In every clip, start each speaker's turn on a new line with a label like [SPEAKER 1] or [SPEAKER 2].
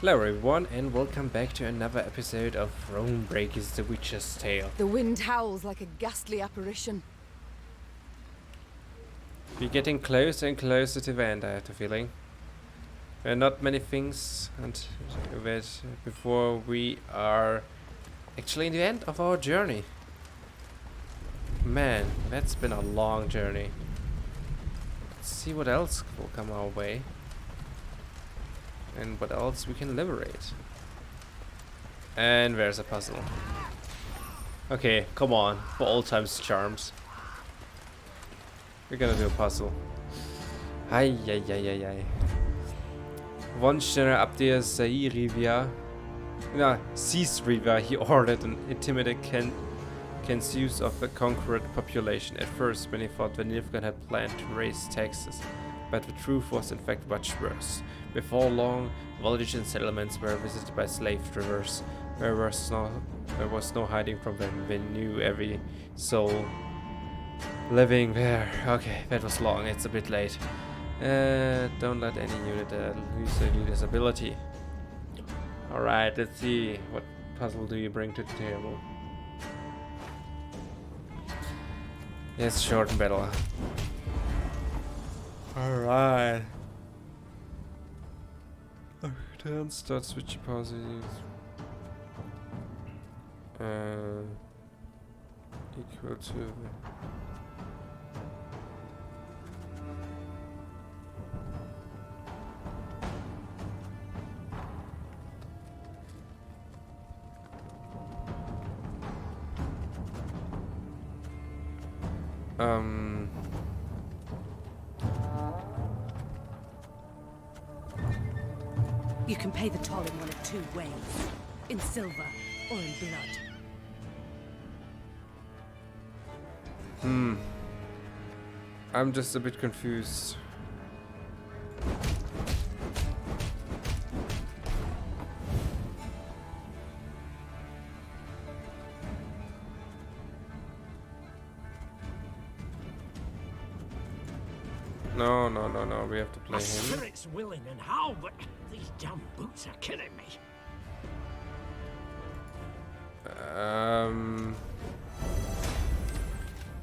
[SPEAKER 1] Hello everyone and welcome back to another episode of Thronebreaker the Witcher Tales.
[SPEAKER 2] The wind howls like a ghastly apparition.
[SPEAKER 1] We're getting closer and closer to the end, I have the feeling. There are not many things and that before we are actually in the end of our journey. Man, that's been a long journey. Let's see what else will come our way. And what else we can liberate. And there's a puzzle. Okay, come on, for old times charms. We're gonna do a puzzle. Ay. Once General Abdir Rivia, seized Rivia, he ordered an intimidated Ken's use of the conquered population. At first, many thought the Nilfgaard had planned to raise taxes, but the truth was in fact much worse. Before long, villages and settlements were visited by slave drivers. There was no hiding from them. They knew every soul living there. Okay, that was long. It's a bit late. Don't let any unit lose their leader's ability. Alright, let's see. What puzzle do you bring to the table? Yes, short battle. Alright. Turn start switch pauses. Equal to
[SPEAKER 2] You can pay the toll in one of two ways. In silver or in blood.
[SPEAKER 1] I'm just a bit confused. No, we have to play
[SPEAKER 3] My
[SPEAKER 1] him.
[SPEAKER 3] spirit's willing and how, but these damn boots are killing me.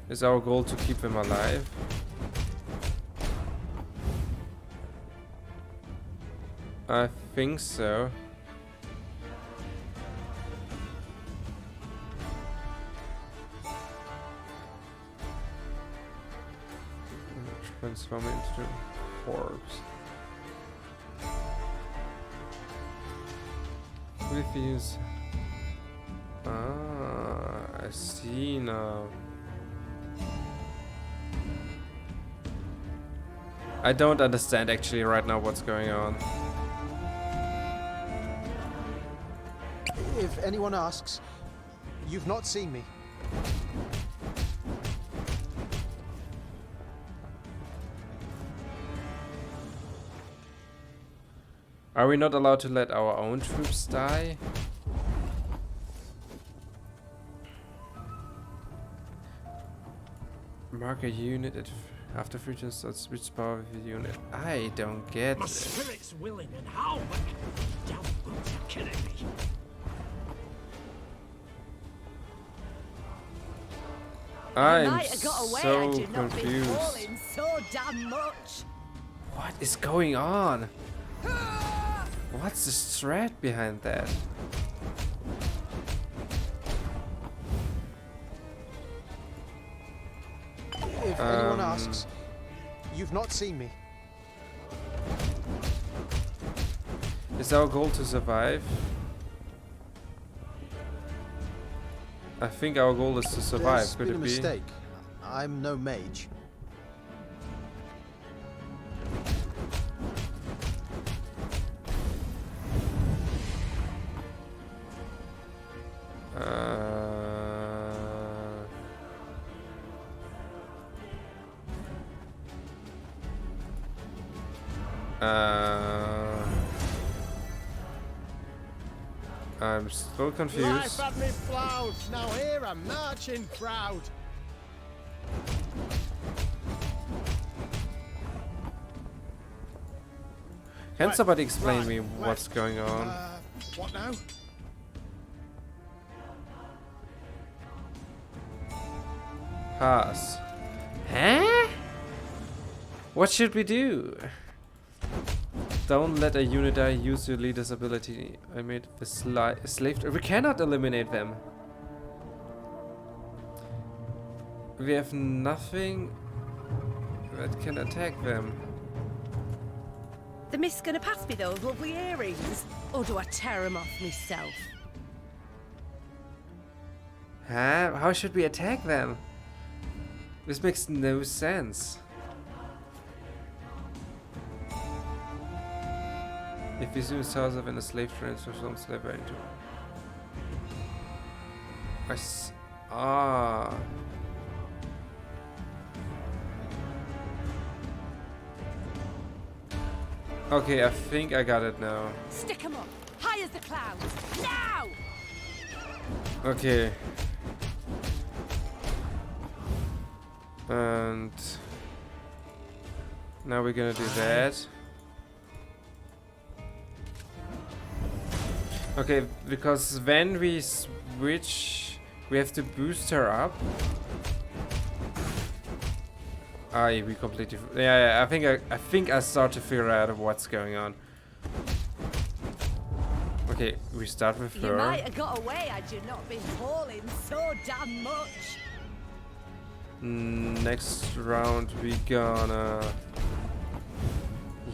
[SPEAKER 1] Is our goal to keep him alive? I think so. Transform into a corpse. What if he use... I see now. I don't understand actually right now what's going on.
[SPEAKER 4] If anyone asks, you've not seen me.
[SPEAKER 1] Are we not allowed to let our own troops die? Mark a unit after fusion starts switch power with the unit. I don't get
[SPEAKER 3] My
[SPEAKER 1] it.
[SPEAKER 3] spirit's willing and how, but these damn boots are killing me.
[SPEAKER 1] I'm so confused.
[SPEAKER 2] So damn much.
[SPEAKER 1] What is going on? What's the threat behind that?
[SPEAKER 4] If anyone asks, you've not seen me.
[SPEAKER 1] Is our goal to survive? I think our goal is to survive.
[SPEAKER 4] There's
[SPEAKER 1] Could
[SPEAKER 4] been
[SPEAKER 1] it
[SPEAKER 4] a
[SPEAKER 1] be?
[SPEAKER 4] mistake. I'm no mage.
[SPEAKER 1] I'm still confused.
[SPEAKER 5] Life at me flout, now here I'm marching proud.
[SPEAKER 1] Can
[SPEAKER 5] Right,
[SPEAKER 1] somebody explain
[SPEAKER 5] right,
[SPEAKER 1] me
[SPEAKER 5] left.
[SPEAKER 1] what's going on?
[SPEAKER 5] What now?
[SPEAKER 1] Pass. Huh? What should we do? Don't let a unit die. Use your leader's ability. I made the slave. We cannot eliminate them. We have nothing that can attack them.
[SPEAKER 2] The mist's gonna pass me those lovely earrings? Or do I tear them off myself?
[SPEAKER 1] Huh? How should we attack them? This makes no sense. If you zoom south of a slave transfer from slavery into... Ah. Okay, I think I got it now.
[SPEAKER 2] Stick 'em up! High as the clouds! Now!
[SPEAKER 1] Okay. And... now we're gonna do that. Okay, because when we switch, we have to boost her up. We completely. Yeah, I think I start to figure out what's going on. Okay, we start with
[SPEAKER 2] You
[SPEAKER 1] her.
[SPEAKER 2] might have got away had you not been hauling so damn much.
[SPEAKER 1] Next round we gonna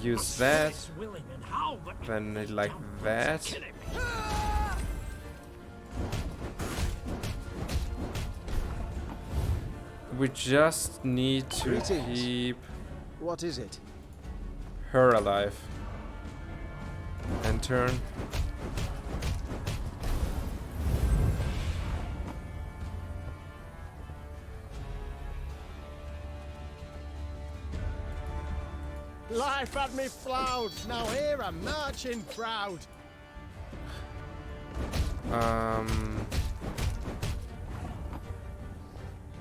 [SPEAKER 1] use that.
[SPEAKER 3] It's willing and how, but
[SPEAKER 1] Then
[SPEAKER 3] these
[SPEAKER 1] like
[SPEAKER 3] damn boots are
[SPEAKER 1] that.
[SPEAKER 3] killing me.
[SPEAKER 1] We just need to
[SPEAKER 4] Greetings.
[SPEAKER 1] keep
[SPEAKER 4] What is it?
[SPEAKER 1] her alive. And turn.
[SPEAKER 5] Life had me flowed. Now here I'm marching proud.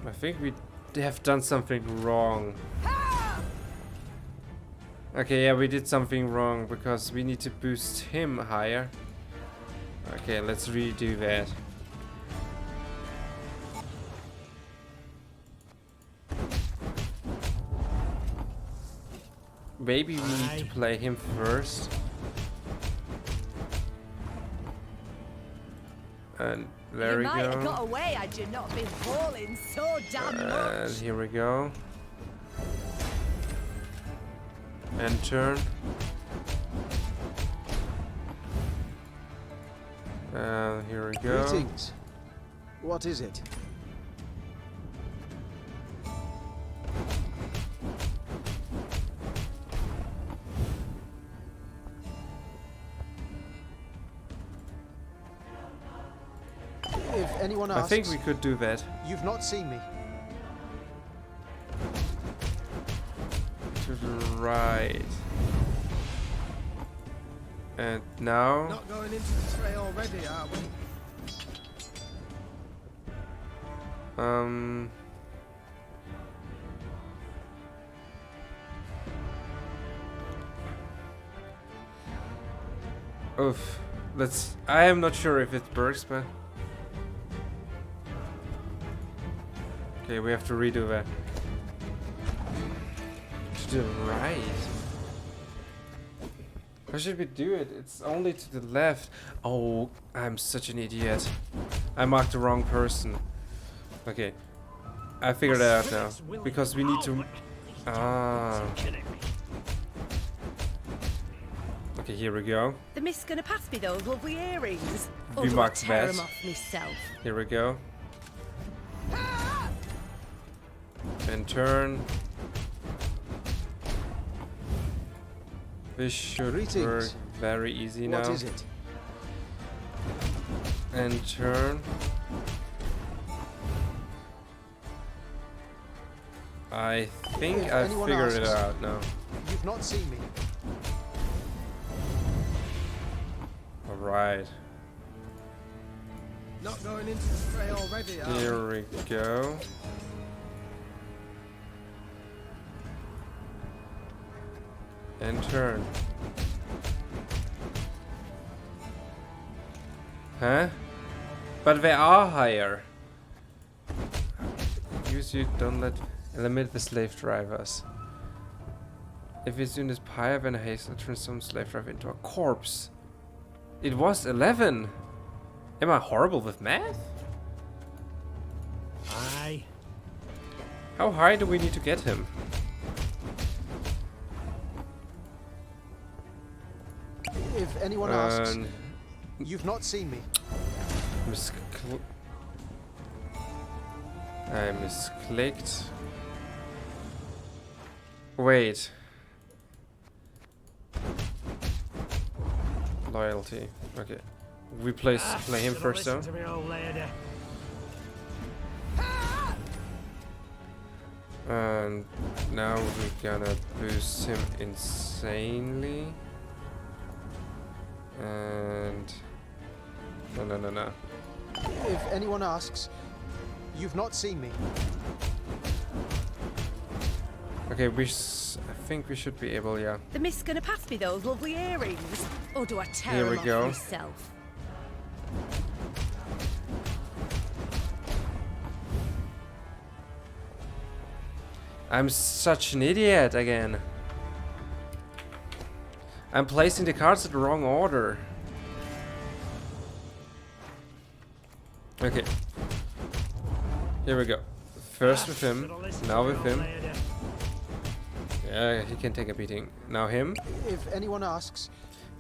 [SPEAKER 1] I think we have done something wrong. Okay, yeah, we did something wrong because we need to boost him higher. Okay, let's redo that. Maybe we need to play him first. And there we
[SPEAKER 2] You might have
[SPEAKER 1] go.
[SPEAKER 2] got away had you not been hauling so damn
[SPEAKER 1] And
[SPEAKER 2] much.
[SPEAKER 1] here we go. And turn. And here we go.
[SPEAKER 4] Greetings. What is it? If anyone
[SPEAKER 1] I
[SPEAKER 4] asks,
[SPEAKER 1] think we could do that.
[SPEAKER 4] you've not seen me.
[SPEAKER 1] To the right. And now.
[SPEAKER 5] Not going into the fray already, are we?
[SPEAKER 1] Oof. Let's. I am not sure if it works, but. Okay, we have to redo that. To the right. How should we do it? It's only to the left. Oh, I'm such an idiot. I marked the wrong person. Okay. I figured it out now. Because we need to. Ah. Okay, here we go.
[SPEAKER 2] The mist's gonna pass me those lovely earrings. Or
[SPEAKER 1] We
[SPEAKER 2] do I
[SPEAKER 1] marked
[SPEAKER 2] tear
[SPEAKER 1] that.
[SPEAKER 2] them off myself?
[SPEAKER 1] Here we go. And turn. This should
[SPEAKER 4] Greetings.
[SPEAKER 1] work very easy now.
[SPEAKER 4] What is it?
[SPEAKER 1] And turn. I think
[SPEAKER 4] If
[SPEAKER 1] I
[SPEAKER 4] anyone
[SPEAKER 1] figured it
[SPEAKER 4] asks.
[SPEAKER 1] out now.
[SPEAKER 4] You've not seen me.
[SPEAKER 1] Alright.
[SPEAKER 5] Not going into the fray already, are we?
[SPEAKER 1] Here we go. And turn. Huh? But they are higher. Use you, don't let... Eliminate the slave drivers. If your student is higher than a haste, turn some slave driver into a corpse. It was 11! Am I horrible with math?
[SPEAKER 3] Aye.
[SPEAKER 1] How high do we need to get him?
[SPEAKER 4] If anyone asks, you've not seen me.
[SPEAKER 1] I misclicked. Wait. Loyalty. Okay. We play him first though. And now we're gonna boost him insanely. And no.
[SPEAKER 4] If anyone asks, you've not seen me.
[SPEAKER 1] Okay, I think we should be able, yeah.
[SPEAKER 2] The mist's gonna pass me those lovely earrings, or do I tear
[SPEAKER 1] Here we
[SPEAKER 2] them off
[SPEAKER 1] go.
[SPEAKER 2] myself?
[SPEAKER 1] I'm such an idiot again. I'm placing the cards in the wrong order. Okay. Here we go. First with him, now with him. Yeah, he can take a beating. Now him.
[SPEAKER 4] If anyone asks,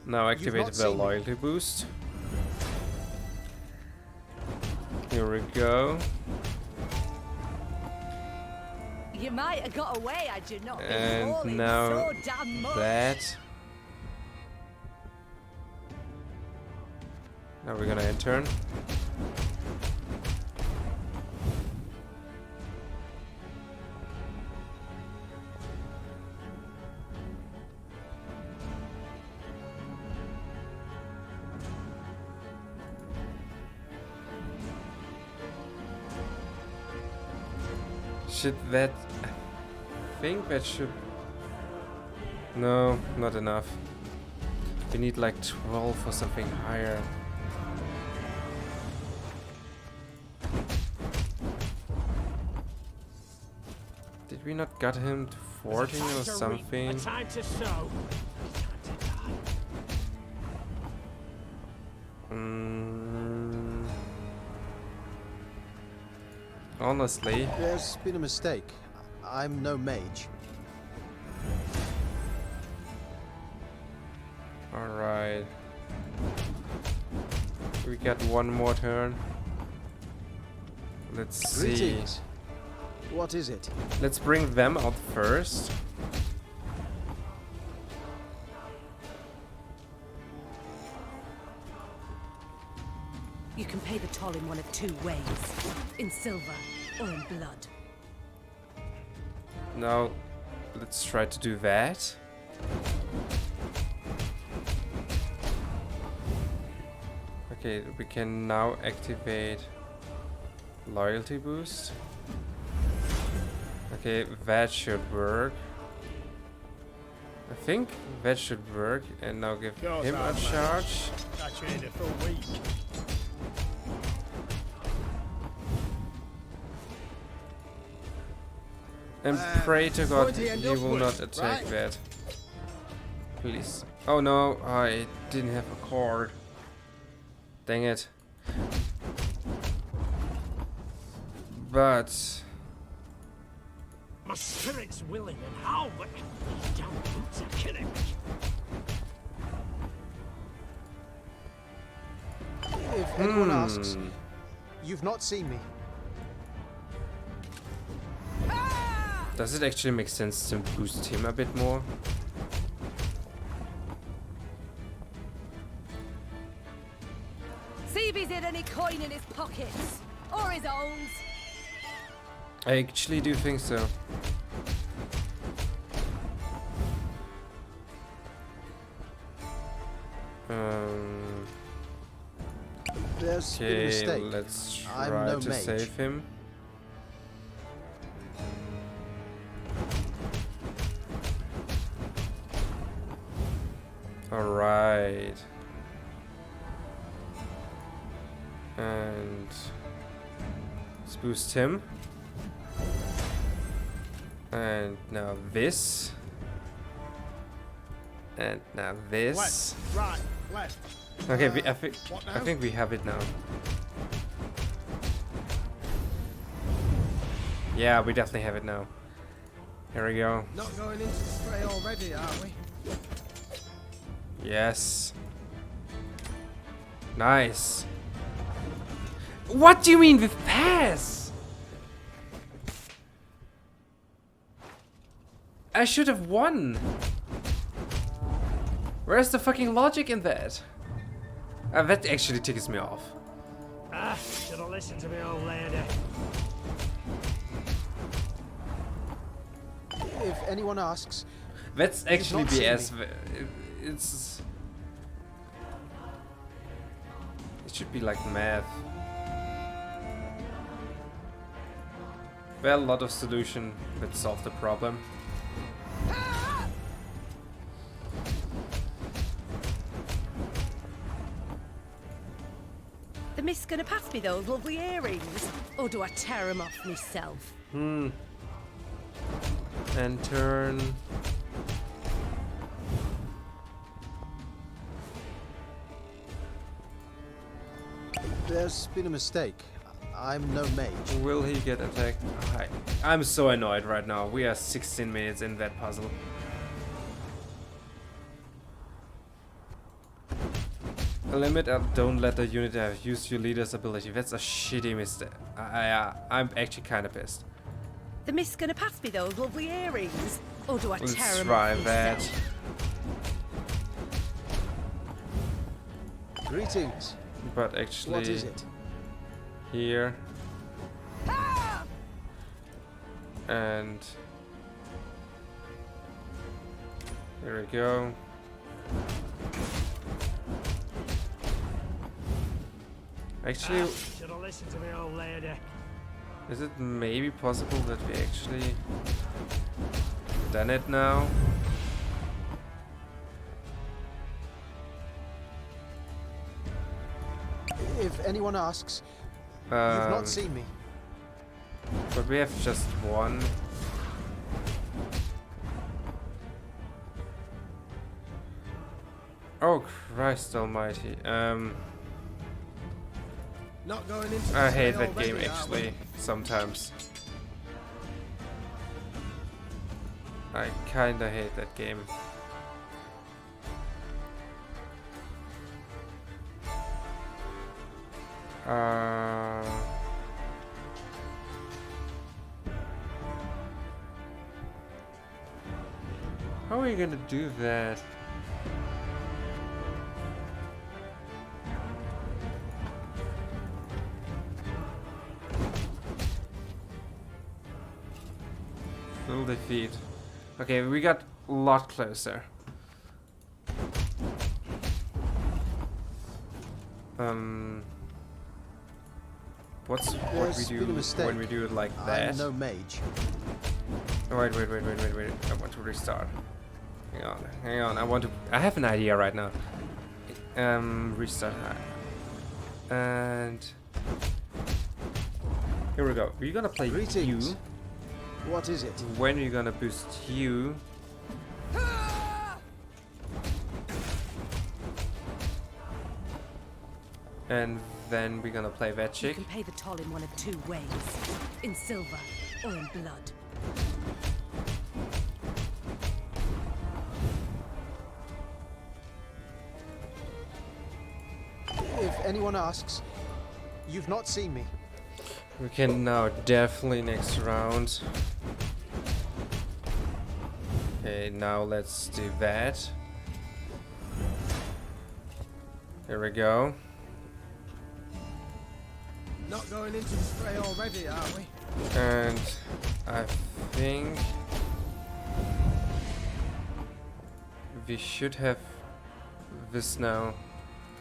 [SPEAKER 1] Now activate
[SPEAKER 4] not
[SPEAKER 1] the
[SPEAKER 4] seen me.
[SPEAKER 1] loyalty boost. Here we go.
[SPEAKER 2] You might have got away had you not been
[SPEAKER 1] And
[SPEAKER 2] falling
[SPEAKER 1] now
[SPEAKER 2] so damn much.
[SPEAKER 1] that. Now we're gonna end turn. Should that... I think that should... No, not enough. We need like 12 or something higher. Did we not got him to 14 or something?
[SPEAKER 3] A time to sow. Time to die.
[SPEAKER 1] Honestly,
[SPEAKER 4] there's been a mistake. I'm no mage.
[SPEAKER 1] alright. We got one more turn. Let's see.
[SPEAKER 4] Greetings. What is it?
[SPEAKER 1] Let's bring them out first.
[SPEAKER 2] You can pay the toll in one of two ways. In silver or in blood.
[SPEAKER 1] Now, let's try to do that. Okay, we can now activate loyalty boost. Okay, that should work. I think that should work. And now give
[SPEAKER 5] Yours
[SPEAKER 1] him a
[SPEAKER 5] out, man.
[SPEAKER 1] charge.
[SPEAKER 5] I trained a full week.
[SPEAKER 1] And pray to God
[SPEAKER 5] what do you end
[SPEAKER 1] he
[SPEAKER 5] up
[SPEAKER 1] will
[SPEAKER 5] with,
[SPEAKER 1] not attack
[SPEAKER 5] right?
[SPEAKER 1] that. Please. Oh no, I didn't have a cord. Dang it. But...
[SPEAKER 3] My spirit's willing and how, but these damn boots are killing me.
[SPEAKER 4] If anyone asks, you've not seen me.
[SPEAKER 1] Does it actually make sense to boost him a bit more?
[SPEAKER 2] See if he's had any coin in his pockets. Or his own.
[SPEAKER 1] I actually do think so.
[SPEAKER 4] There's been a
[SPEAKER 1] Okay,
[SPEAKER 4] mistake.
[SPEAKER 1] let's
[SPEAKER 4] I'm
[SPEAKER 1] try
[SPEAKER 4] no
[SPEAKER 1] to
[SPEAKER 4] mage.
[SPEAKER 1] save him. Alright. And let's boost him. And now this. And now this.
[SPEAKER 5] Left, right, left.
[SPEAKER 1] Okay,
[SPEAKER 5] What
[SPEAKER 1] I
[SPEAKER 5] now?
[SPEAKER 1] think we have it now. Yeah, we definitely have it now. Here we go.
[SPEAKER 5] Not going into the fray already, are we?
[SPEAKER 1] Yes. Nice. What do you mean with pass? I should have won. Where's the fucking logic in that? That actually ticks me off.
[SPEAKER 3] Ah, should have listened to me, old lady.
[SPEAKER 4] If anyone asks,
[SPEAKER 1] That's actually
[SPEAKER 4] not seen
[SPEAKER 1] BS. It's... It should be like math. Well, a lot of solution that solve the problem.
[SPEAKER 2] The mist's gonna pass me those lovely earrings, or do I tear them off myself?
[SPEAKER 1] And turn.
[SPEAKER 4] there's been a mistake. I'm no mage.
[SPEAKER 1] Will he get attacked? I'm so annoyed right now. We are 16 minutes in that puzzle. Limit and don't let the unit have used your leader's ability. That's a shitty mistake. I'm actually kind of pissed.
[SPEAKER 2] The mist's gonna pass me those lovely earrings, or do I
[SPEAKER 1] Let's
[SPEAKER 2] tear them
[SPEAKER 1] try
[SPEAKER 2] off
[SPEAKER 1] that.
[SPEAKER 2] myself?
[SPEAKER 4] Greetings.
[SPEAKER 1] But actually,
[SPEAKER 4] What is it?
[SPEAKER 1] here and there we go. Actually,
[SPEAKER 3] Should have listened to me, old lady.
[SPEAKER 1] is it maybe possible that we actually done it now?
[SPEAKER 4] If anyone asks, you've not seen me.
[SPEAKER 1] But we have just one. Oh Christ almighty.
[SPEAKER 5] Not going into the
[SPEAKER 1] I
[SPEAKER 5] fray
[SPEAKER 1] hate that
[SPEAKER 5] already,
[SPEAKER 1] game
[SPEAKER 5] are we?
[SPEAKER 1] actually, sometimes. I kinda hate that game. How are you gonna do that? Full defeat. Okay, we got a lot closer. What we
[SPEAKER 4] There's
[SPEAKER 1] do
[SPEAKER 4] been a mistake.
[SPEAKER 1] when we do it like that?
[SPEAKER 4] I'm no mage.
[SPEAKER 1] Oh, wait. I want to restart. Hang on. I have an idea right now. Restart. And here we go. We're gonna play
[SPEAKER 4] Greetings.
[SPEAKER 1] you.
[SPEAKER 4] What is it?
[SPEAKER 1] When you're gonna boost you. And then we're gonna play that
[SPEAKER 2] You
[SPEAKER 1] chick.
[SPEAKER 2] can pay the toll in one of two ways: in silver or in blood.
[SPEAKER 4] If anyone asks, you've not seen me.
[SPEAKER 1] We can now definitely next round. Okay, now let's do that. Here we go.
[SPEAKER 5] Not going into the fray already, are we?
[SPEAKER 1] And I think we should have this now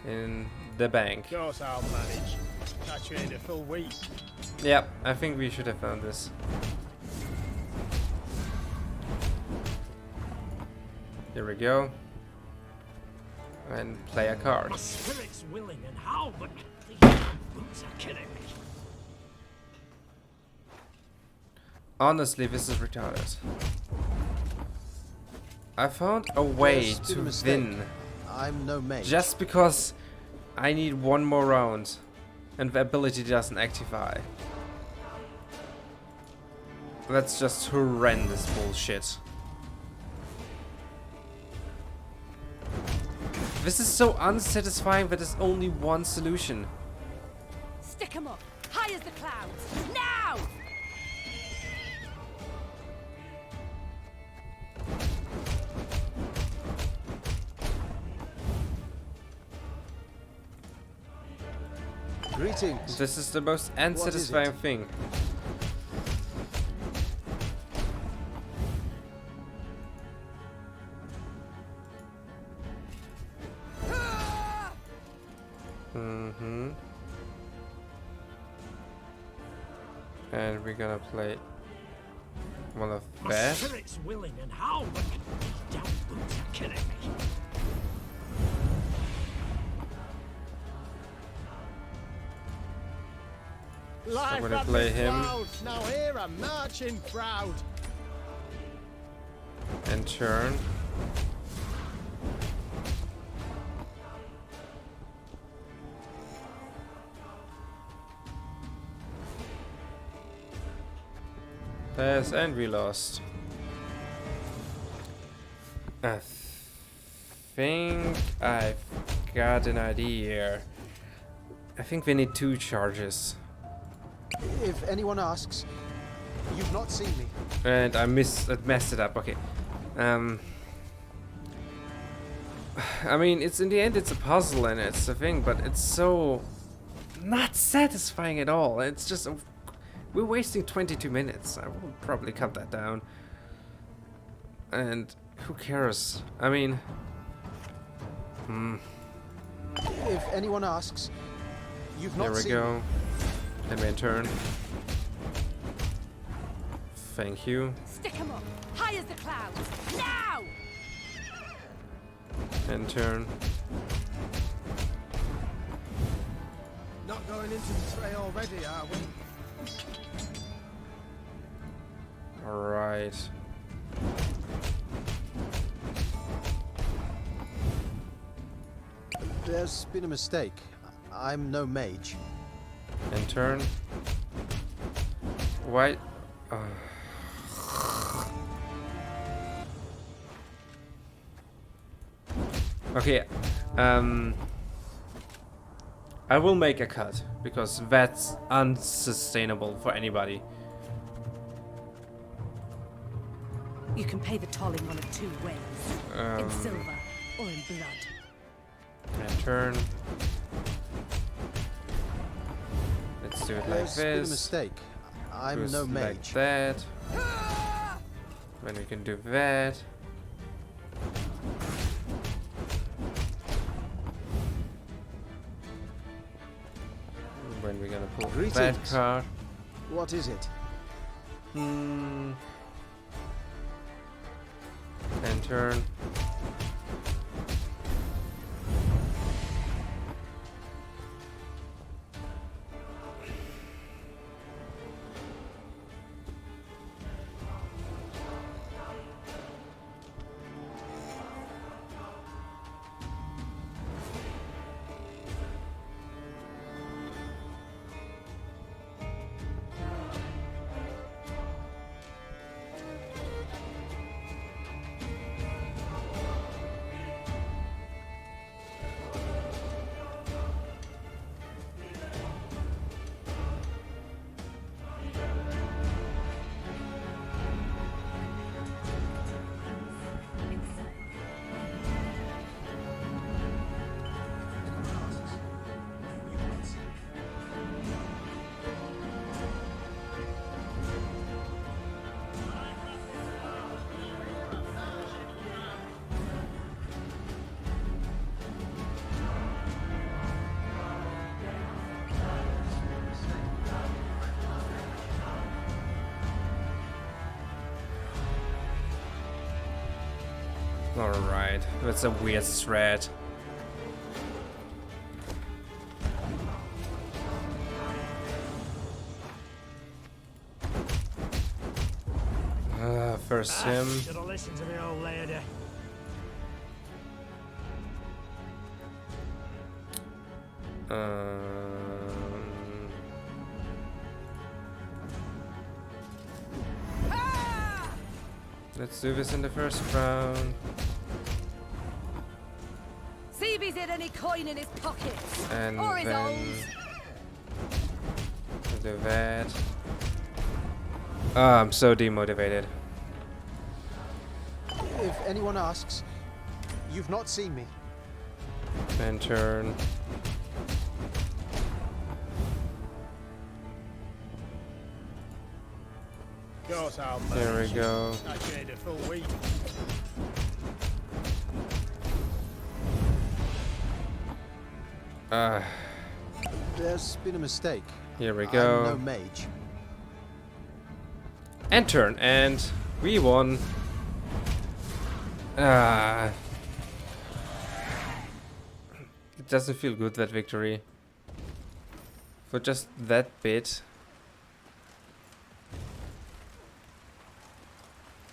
[SPEAKER 1] in the bank.
[SPEAKER 5] Of course I'll manage. I trained a full week.
[SPEAKER 1] Yep, I think we should have found this. Here we go. and play a card.
[SPEAKER 3] My spirit's willing and how, but these boots are killing me.
[SPEAKER 1] Honestly, this is retarded. I found a way
[SPEAKER 4] There's been a
[SPEAKER 1] to
[SPEAKER 4] mistake.
[SPEAKER 1] win
[SPEAKER 4] I'm no mage.
[SPEAKER 1] just because I need one more round and the ability doesn't activate. That's just horrendous bullshit. This is so unsatisfying that there's only one solution.
[SPEAKER 2] Stick 'em up, high as the clouds, now!
[SPEAKER 4] Greetings.
[SPEAKER 1] This is the most unsatisfying thing. And we're gonna play one of
[SPEAKER 3] My
[SPEAKER 1] that.
[SPEAKER 3] spirit's willing and how, but these damn boots are killing me.
[SPEAKER 5] Life
[SPEAKER 1] gonna
[SPEAKER 5] had
[SPEAKER 1] play
[SPEAKER 5] me
[SPEAKER 1] him.
[SPEAKER 5] proud, now here I'm marching proud.
[SPEAKER 1] And turn. Yes, and we lost. I think I've got an idea. I think we need 2 charges.
[SPEAKER 4] If anyone asks, you've not seen me.
[SPEAKER 1] And I messed it up. Okay. I mean, it's in the end, it's a puzzle and it's a thing, but it's so not satisfying at all. It's just we're wasting 22 minutes. I will probably cut that down. And who cares? I mean,
[SPEAKER 4] If anyone asks, you've not
[SPEAKER 1] there we
[SPEAKER 4] seen
[SPEAKER 1] go.
[SPEAKER 4] me.
[SPEAKER 1] Let me turn. Thank you.
[SPEAKER 2] Stick 'em up, high as the clouds, now!
[SPEAKER 1] And turn.
[SPEAKER 5] Not going into the fray already, are we?
[SPEAKER 1] Alright.
[SPEAKER 4] There's been a mistake. I'm no mage.
[SPEAKER 1] And turn. Why? Okay. I will make a cut because that's unsustainable for anybody.
[SPEAKER 2] You can pay the toll in one of 2 ways. In silver or in blood.
[SPEAKER 1] And turn. Let's do it like
[SPEAKER 4] There's been a
[SPEAKER 1] this.
[SPEAKER 4] mistake. I'm
[SPEAKER 1] Goes
[SPEAKER 4] no
[SPEAKER 1] like
[SPEAKER 4] mage.
[SPEAKER 1] that. Then we can do that. When we're gonna pull that
[SPEAKER 4] Greetings.
[SPEAKER 1] card.
[SPEAKER 4] What is it?
[SPEAKER 1] And turn. Alright, that's a weird thread. Curse him.
[SPEAKER 3] Should have listened to me old lady.
[SPEAKER 1] Let's do this in the first round.
[SPEAKER 2] See if he's had any coin in his pockets.
[SPEAKER 1] And
[SPEAKER 2] or his
[SPEAKER 1] then
[SPEAKER 2] owns.
[SPEAKER 1] do that. I'm so demotivated.
[SPEAKER 4] If anyone asks, you've not seen me.
[SPEAKER 1] And turn.
[SPEAKER 5] Goes how much?
[SPEAKER 1] There we go.
[SPEAKER 5] I paid a full week.
[SPEAKER 4] There's been a mistake.
[SPEAKER 1] Here we
[SPEAKER 4] I'm
[SPEAKER 1] go.
[SPEAKER 4] no mage.
[SPEAKER 1] And turn, and we won. It doesn't feel good, that victory. For just that bit.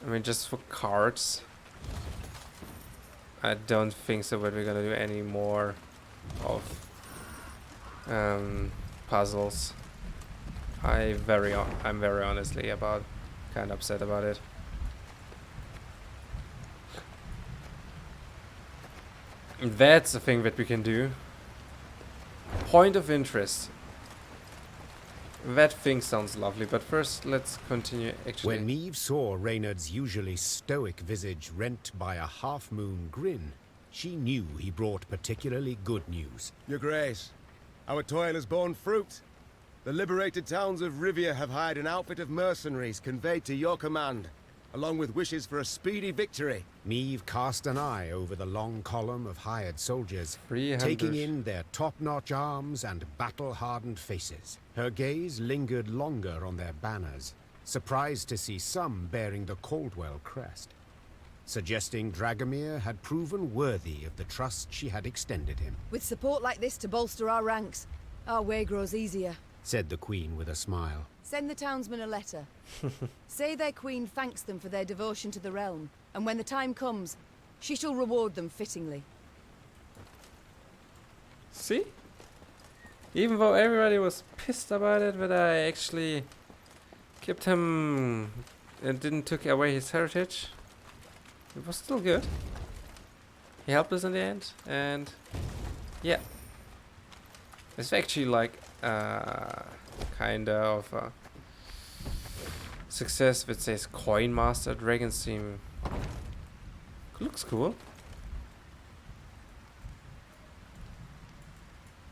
[SPEAKER 1] I mean, just for cards. I don't think so, but we're gonna do any more of puzzles. I'm very honestly kind of upset about it. That's the thing that we can do. Point of interest. That thing sounds lovely, but first let's continue actually.
[SPEAKER 6] When Meve saw Reynard's usually stoic visage rent by a half-moon grin, she knew he brought particularly good news.
[SPEAKER 7] Your Grace, our toil has borne fruit. The liberated towns of Rivia have hired an outfit of mercenaries conveyed to your command, along with wishes for a speedy victory.
[SPEAKER 6] Meve cast an eye over the long column of hired soldiers,
[SPEAKER 1] 300.
[SPEAKER 6] taking in their top-notch arms and battle-hardened faces. Her gaze lingered longer on their banners, surprised to see some bearing the Caldwell crest, suggesting Dragomir had proven worthy of the trust she had extended him.
[SPEAKER 8] With support like this to bolster our ranks, our way grows easier,
[SPEAKER 6] Said the Queen with a smile.
[SPEAKER 8] Send the townsmen a letter. Say their queen thanks them for their devotion to the realm, and when the time comes, she shall reward them fittingly.
[SPEAKER 1] See? Even though everybody was pissed about it, but I actually kept him and didn't took away his heritage. It was still good. He helped us in the end, and yeah. It's actually like kind of success that says Coin Master Dragon's Team. Looks cool.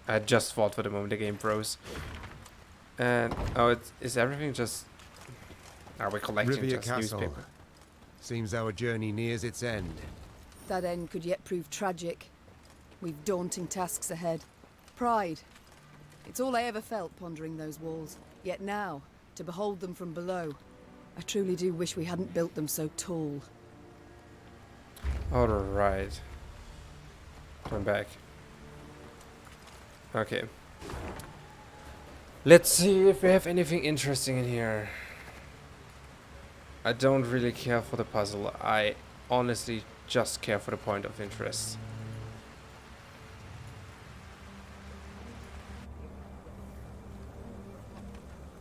[SPEAKER 1] I just thought for the moment the game froze. And oh, is everything just? Are we collecting
[SPEAKER 7] Rivia
[SPEAKER 1] just
[SPEAKER 7] Castle.
[SPEAKER 1] newspaper?
[SPEAKER 7] Seems our journey nears its end.
[SPEAKER 8] That end could yet prove tragic. We've daunting tasks ahead. Pride. It's all I ever felt pondering those walls. Yet now, to behold them from below, I truly do wish we hadn't built them so tall.
[SPEAKER 1] Alright. I'm back. Okay. Let's see if we have anything interesting in here. I don't really care for the puzzle. I honestly just care for the point of interest.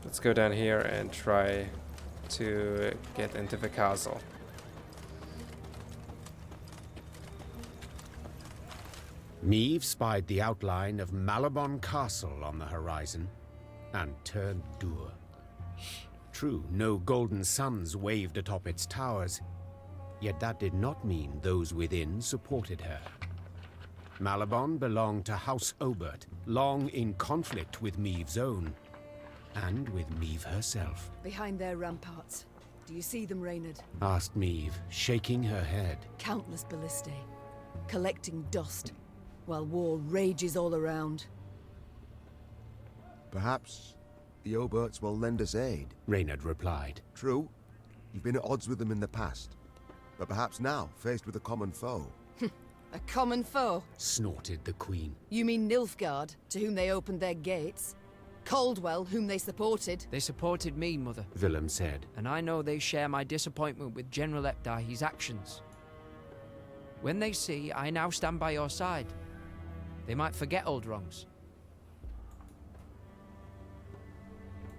[SPEAKER 1] Let's go down here and try to get into the castle.
[SPEAKER 6] Meve spied the outline of Malabon Castle on the horizon and turned dour. True, no golden suns waved atop its towers, yet that did not mean those within supported her. Malabon belonged to House Obert, long in conflict with Meve's own, and with Meve herself.
[SPEAKER 8] Behind their ramparts. Do you see them, Reynard?
[SPEAKER 6] Asked Meve, shaking her head.
[SPEAKER 8] Countless ballistae, collecting dust, while war rages all around.
[SPEAKER 9] Perhaps the Oberts will lend us aid.
[SPEAKER 6] Reynard replied.
[SPEAKER 9] True, you've been at odds with them in the past, but perhaps now, faced with a common foe.
[SPEAKER 8] A common foe?
[SPEAKER 6] Snorted the Queen.
[SPEAKER 8] You mean Nilfgaard, to whom they opened their gates? Caldwell, whom they supported.
[SPEAKER 10] They supported me, Mother.
[SPEAKER 6] Willem said.
[SPEAKER 10] And I know they share my disappointment with General Epdahi's actions. When they see I now stand by your side, they might forget old wrongs.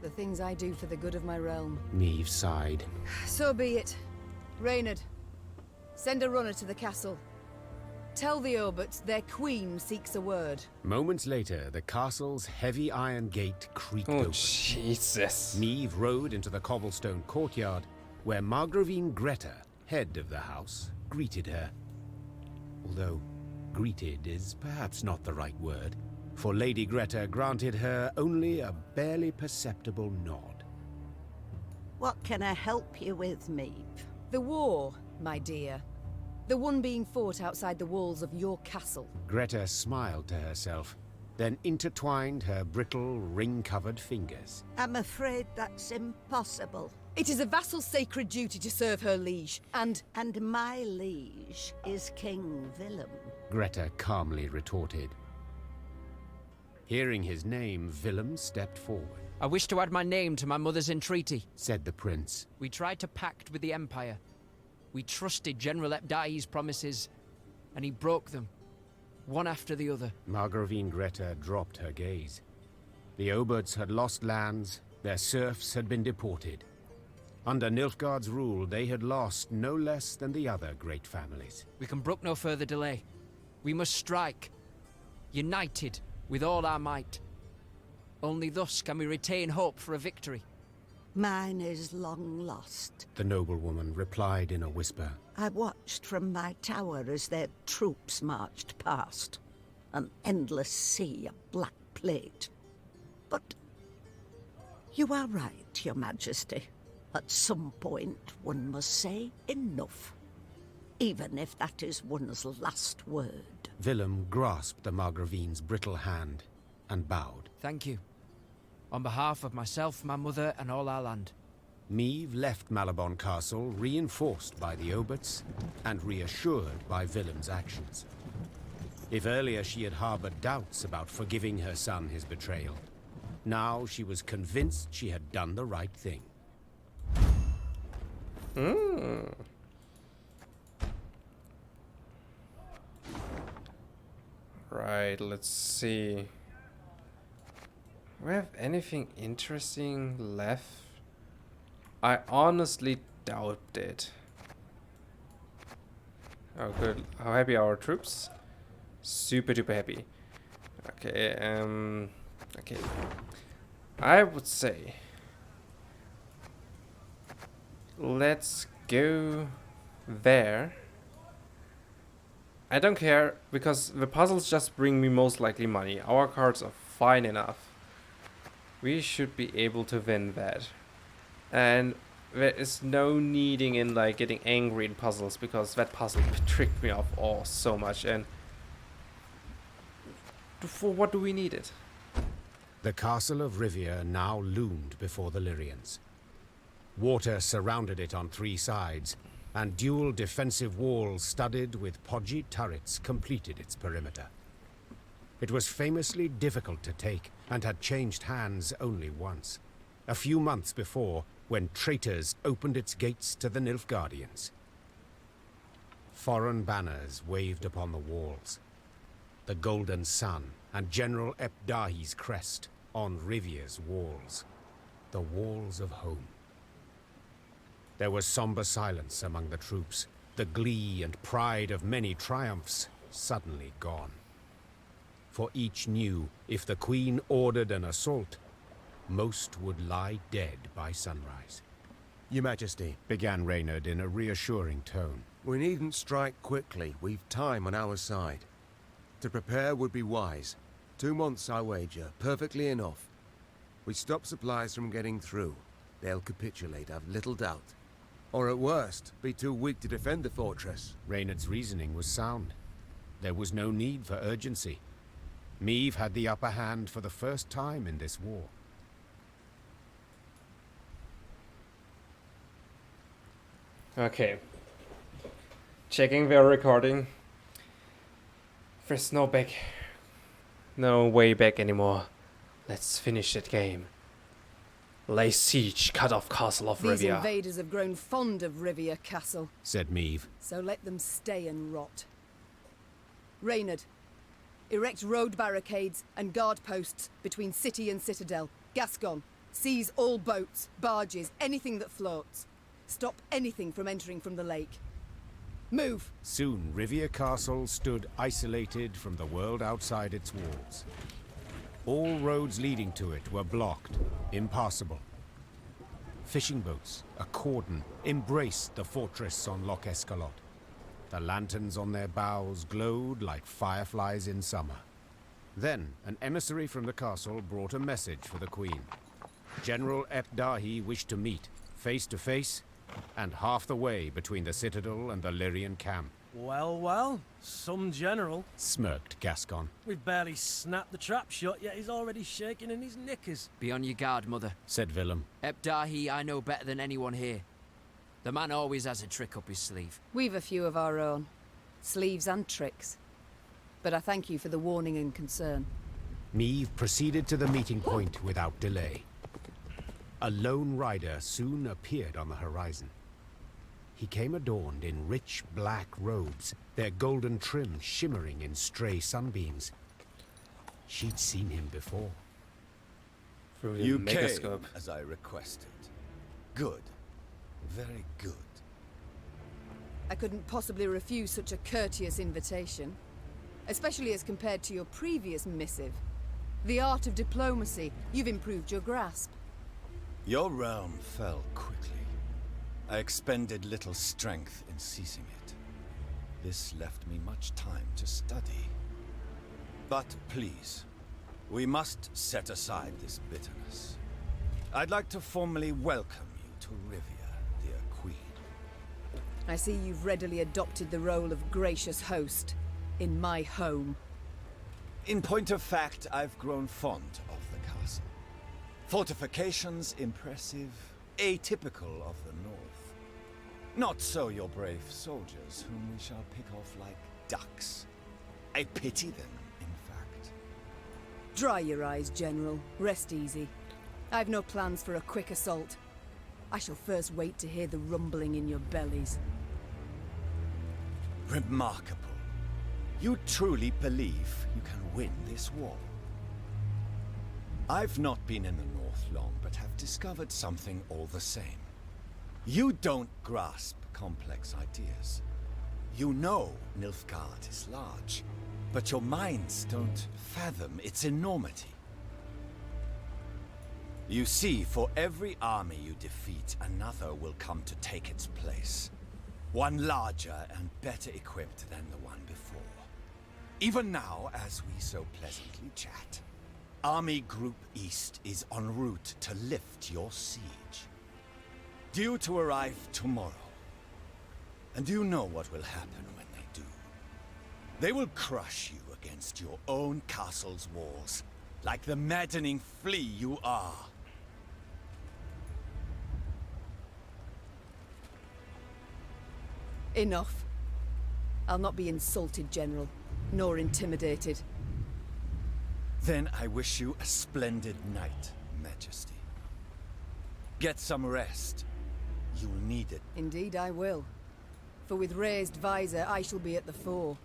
[SPEAKER 8] The things I do for the good of my realm.
[SPEAKER 6] Meve sighed.
[SPEAKER 8] So be it. Reynard, send a runner to the castle. Tell the Oberts their queen seeks a word.
[SPEAKER 6] Moments later, the castle's heavy iron gate creaked
[SPEAKER 1] Oh,
[SPEAKER 6] open.
[SPEAKER 1] Jesus.
[SPEAKER 6] Meve rode into the cobblestone courtyard, where Margravine Greta, head of the house, greeted her. Although greeted is perhaps not the right word, for Lady Greta granted her only a barely perceptible nod.
[SPEAKER 11] What can I help you with, Meve?
[SPEAKER 8] The war, my dear. The one being fought outside the walls of your castle.
[SPEAKER 6] Greta smiled to herself, then intertwined her brittle, ring-covered fingers.
[SPEAKER 11] I'm afraid that's impossible.
[SPEAKER 8] It is a vassal's sacred duty to serve her liege, and
[SPEAKER 11] my liege is King Willem.
[SPEAKER 6] Greta calmly retorted. Hearing his name, Willem stepped forward.
[SPEAKER 10] I wish to add my name to my mother's entreaty,
[SPEAKER 6] said the prince.
[SPEAKER 10] We tried to pact with the Empire. We trusted General Epdahi's promises, and he broke them, one after the other.
[SPEAKER 6] Margravine Greta dropped her gaze. The Oberts had lost lands, their serfs had been deported. Under Nilfgaard's rule, they had lost no less than the other great families.
[SPEAKER 10] We can brook no further delay. We must strike, united with all our might. Only thus can we retain hope for a victory.
[SPEAKER 11] Mine is long lost,
[SPEAKER 6] the noblewoman replied in a whisper.
[SPEAKER 11] I watched from my tower as their troops marched past. An endless sea of black plate. But you are right, Your Majesty. At some point, one must say enough. Even if that is one's last word.
[SPEAKER 6] Willem grasped the Margravine's brittle hand and bowed.
[SPEAKER 10] Thank you. On behalf of myself, my mother, and all our land.
[SPEAKER 6] Meve left Malabon Castle reinforced by the Oberts and reassured by Willem's actions. If earlier she had harbored doubts about forgiving her son his betrayal, now she was convinced she had done the right thing.
[SPEAKER 1] Right, let's see. Do we have anything interesting left? I honestly doubt it. Oh good. How happy are our troops? Super duper happy. Okay, okay. I would say let's go there. I don't care, because the puzzles just bring me most likely money. Our cards are fine enough. We should be able to win that. And there is no needing in like getting angry in puzzles, because that puzzle tricked me off so much. And for what do we need it?
[SPEAKER 6] The castle of Rivia now loomed before the Lyrians. Water surrounded it on three sides, and dual defensive walls studded with podgy turrets completed its perimeter. It was famously difficult to take, and had changed hands only once, a few months before, when traitors opened its gates to the Nilfgaardians. Foreign banners waved upon the walls. The golden sun and General Epdahi's crest on Rivia's walls. The walls of home. There was somber silence among the troops, the glee and pride of many triumphs suddenly gone. For each knew if the Queen ordered an assault, most would lie dead by sunrise.
[SPEAKER 7] Your Majesty,
[SPEAKER 6] began Reynard in a reassuring tone.
[SPEAKER 7] We needn't strike quickly. We've time on our side. To prepare would be wise. 2 months, I wager. Perfectly enough. We stop supplies from getting through. They'll capitulate, I've little doubt. Or at worst, be too weak to defend the fortress.
[SPEAKER 6] Reynard's reasoning was sound. There was no need for urgency. Meve had the upper hand for the first time in this war.
[SPEAKER 1] Okay. Checking their recording. There's no way back anymore. Let's finish that game. Lay siege, cut off Castle of
[SPEAKER 8] These
[SPEAKER 1] Rivia.
[SPEAKER 8] invaders have grown fond of Rivia Castle,
[SPEAKER 6] said Meve.
[SPEAKER 8] so let them stay and rot. Reynard, erect road barricades and guard posts between city and citadel. Gascon, seize all boats, barges, anything that floats. Stop anything from entering from the lake. Move!
[SPEAKER 6] Soon Rivia Castle stood isolated from the world outside its walls. All roads leading to it were blocked, impassable. Fishing boats, a cordon, embraced the fortress on Loch Escalot. The lanterns on their bows glowed like fireflies in summer. Then, an emissary from the castle brought a message for the Queen. General Epdahi wished to meet, face to face, and half the way between the citadel and the Lyrian camp.
[SPEAKER 3] Well, well, some general.
[SPEAKER 6] Smirked Gascon.
[SPEAKER 3] We've barely snapped the trap shut, yet he's already shaking in his knickers.
[SPEAKER 10] Be on your guard, Mother.
[SPEAKER 6] Said Willem.
[SPEAKER 10] Epdahi I know better than anyone here. The man always has a trick up his sleeve.
[SPEAKER 8] We've a few of our own. Sleeves and tricks. But I thank you for the warning and concern.
[SPEAKER 6] Meve proceeded to the meeting point without delay. A lone rider soon appeared on the horizon. He came adorned in rich black robes, their golden trim shimmering in stray sunbeams. She'd seen him before.
[SPEAKER 1] Through the
[SPEAKER 12] You came,
[SPEAKER 1] megascope.
[SPEAKER 12] as I requested. Good. Very good.
[SPEAKER 8] I couldn't possibly refuse such a courteous invitation. Especially as compared to your previous missive. The art of diplomacy, you've improved your grasp.
[SPEAKER 12] Your realm fell quickly. I expended little strength in seizing it. This left me much time to study. But please, we must set aside this bitterness. I'd like to formally welcome you to Rivia, dear Queen.
[SPEAKER 8] I see you've readily adopted the role of gracious host in my home.
[SPEAKER 12] In point of fact, I've grown fond of the castle. Fortifications impressive, atypical of the north. Not so your brave soldiers, whom we shall pick off like ducks. I pity them, in fact.
[SPEAKER 8] Dry your eyes, General. Rest easy. I've no plans for a quick assault. I shall first wait to hear the rumbling in your bellies.
[SPEAKER 12] Remarkable. You truly believe you can win this war? I've not been in the north long, but have discovered something all the same. You don't grasp complex ideas. You know Nilfgaard is large, but your minds don't fathom its enormity. You see, for every army you defeat, another will come to take its place. One larger and better equipped than the one before. Even now, as we so pleasantly chat, Army Group East is en route to lift your siege. Due to arrive tomorrow. And do you know what will happen when they do? They will crush you against your own castle's walls, like the maddening flea you are.
[SPEAKER 8] Enough. I'll not be insulted, General, nor intimidated.
[SPEAKER 12] Then I wish you a splendid night, Majesty. Get some rest. You'll need it.
[SPEAKER 8] Indeed I will. For with raised visor, I shall be at the fore.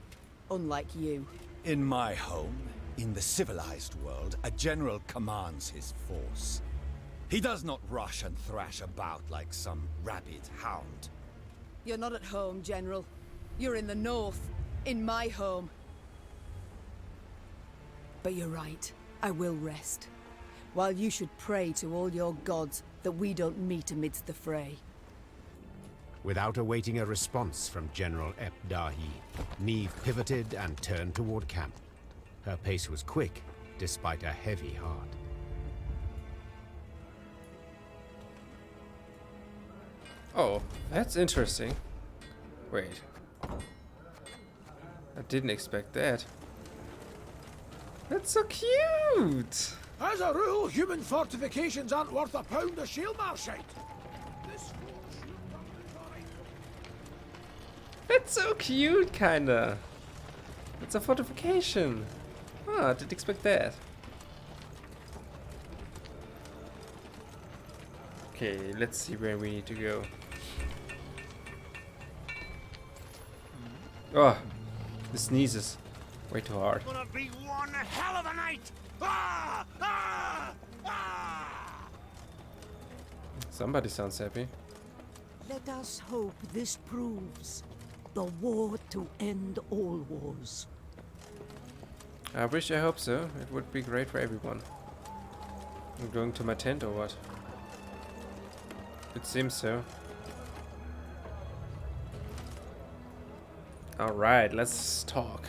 [SPEAKER 8] Unlike you.
[SPEAKER 12] In my home, in the civilized world, a general commands his force. He does not rush and thrash about like some rabid hound.
[SPEAKER 8] You're not at home, General. You're in the north. In my home. But you're right. I will rest. While you should pray to all your gods that we don't meet amidst the fray.
[SPEAKER 6] Without awaiting a response from General Epdahi, Meve pivoted and turned toward camp. Her pace was quick, despite a heavy heart.
[SPEAKER 1] Oh, that's interesting. Wait. I didn't expect that. That's so cute!
[SPEAKER 5] As a rule, human fortifications aren't worth a pound of shield marshite.
[SPEAKER 1] That's so cute, kinda. It's a fortification. Ah, I didn't expect that. Okay, let's see where we need to go. Oh, the sneezes way too hard.
[SPEAKER 3] Gonna be one hell of a night! Ah! Ah! Ah!
[SPEAKER 1] Somebody sounds happy.
[SPEAKER 11] Let us hope this proves the war to end all wars.
[SPEAKER 1] I hope so. It would be great for everyone. I'm going to my tent or what? It seems so. Alright, let's talk.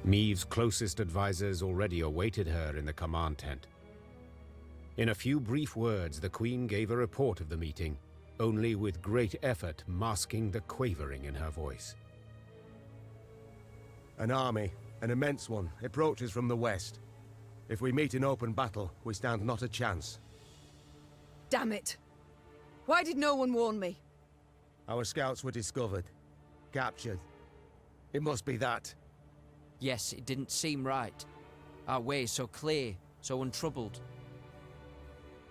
[SPEAKER 6] Meve's closest advisors already awaited her in the command tent. In a few brief words, the Queen gave a report of the meeting, only with great effort masking the quavering in her voice.
[SPEAKER 7] An army, an immense one, approaches from the west. If we meet in open battle, we stand not a chance.
[SPEAKER 8] Damn it! Why did no one warn me?
[SPEAKER 7] Our scouts were discovered, captured. It must be that.
[SPEAKER 10] Yes, it didn't seem right. Our way so clear, so untroubled.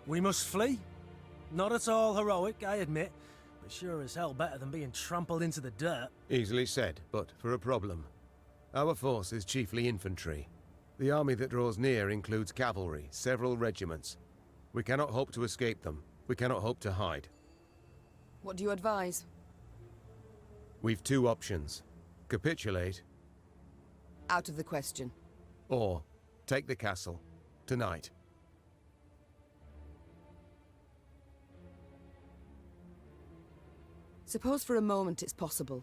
[SPEAKER 3] We must flee? Not at all heroic, I admit, but sure as hell better than being trampled into the dirt.
[SPEAKER 7] Easily said, but for a problem. Our force is chiefly infantry. The army that draws near includes cavalry, several regiments. We cannot hope to escape them. We cannot hope to hide.
[SPEAKER 8] What do you advise?
[SPEAKER 7] We've two options. Capitulate,
[SPEAKER 8] Out of the question.
[SPEAKER 7] or take the castle. Tonight.
[SPEAKER 8] Suppose for a moment it's possible.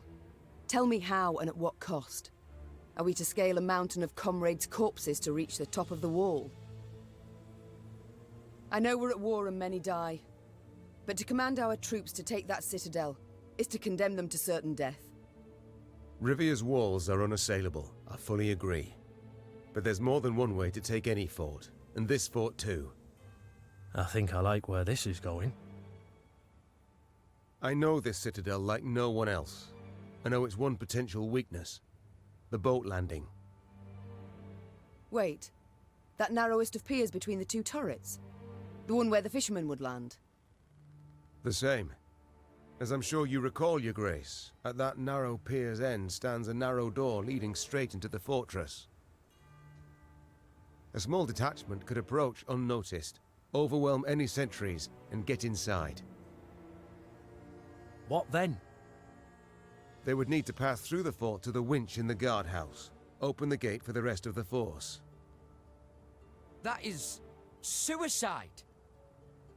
[SPEAKER 8] Tell me how and at what cost. Are we to scale a mountain of comrades' corpses to reach the top of the wall? I know we're at war and many die, but to command our troops to take that citadel is to condemn them to certain death.
[SPEAKER 7] Rivia's walls are unassailable, I fully agree. But there's more than one way to take any fort, and this fort too.
[SPEAKER 3] I think I like where this is going.
[SPEAKER 7] I know this citadel like no one else. I know its one potential weakness. The boat landing.
[SPEAKER 8] Wait, that narrowest of piers between the two turrets? The one where the fishermen would land?
[SPEAKER 7] The same. As I'm sure you recall, Your Grace, at that narrow pier's end stands a narrow door leading straight into the fortress. A small detachment could approach unnoticed, overwhelm any sentries, and get inside.
[SPEAKER 3] What then?
[SPEAKER 7] They would need to pass through the fort to the winch in the guardhouse, open the gate for the rest of the force.
[SPEAKER 10] That is suicide.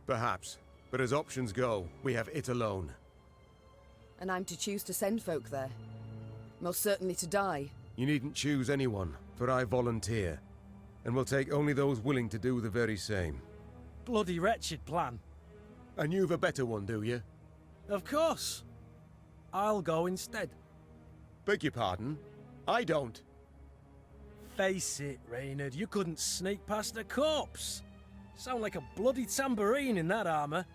[SPEAKER 7] Perhaps, but as options go, we have it alone.
[SPEAKER 8] And I'm to choose to send folk there? Most certainly to die.
[SPEAKER 7] You needn't choose anyone, for I volunteer, and will take only those willing to do the very same.
[SPEAKER 3] Bloody wretched plan.
[SPEAKER 7] And you've a better one, do you?
[SPEAKER 3] Of course. I'll go instead.
[SPEAKER 7] Beg your pardon? I don't.
[SPEAKER 3] Face it, Reynard, you couldn't sneak past a corpse. Sound like a bloody tambourine in that armor.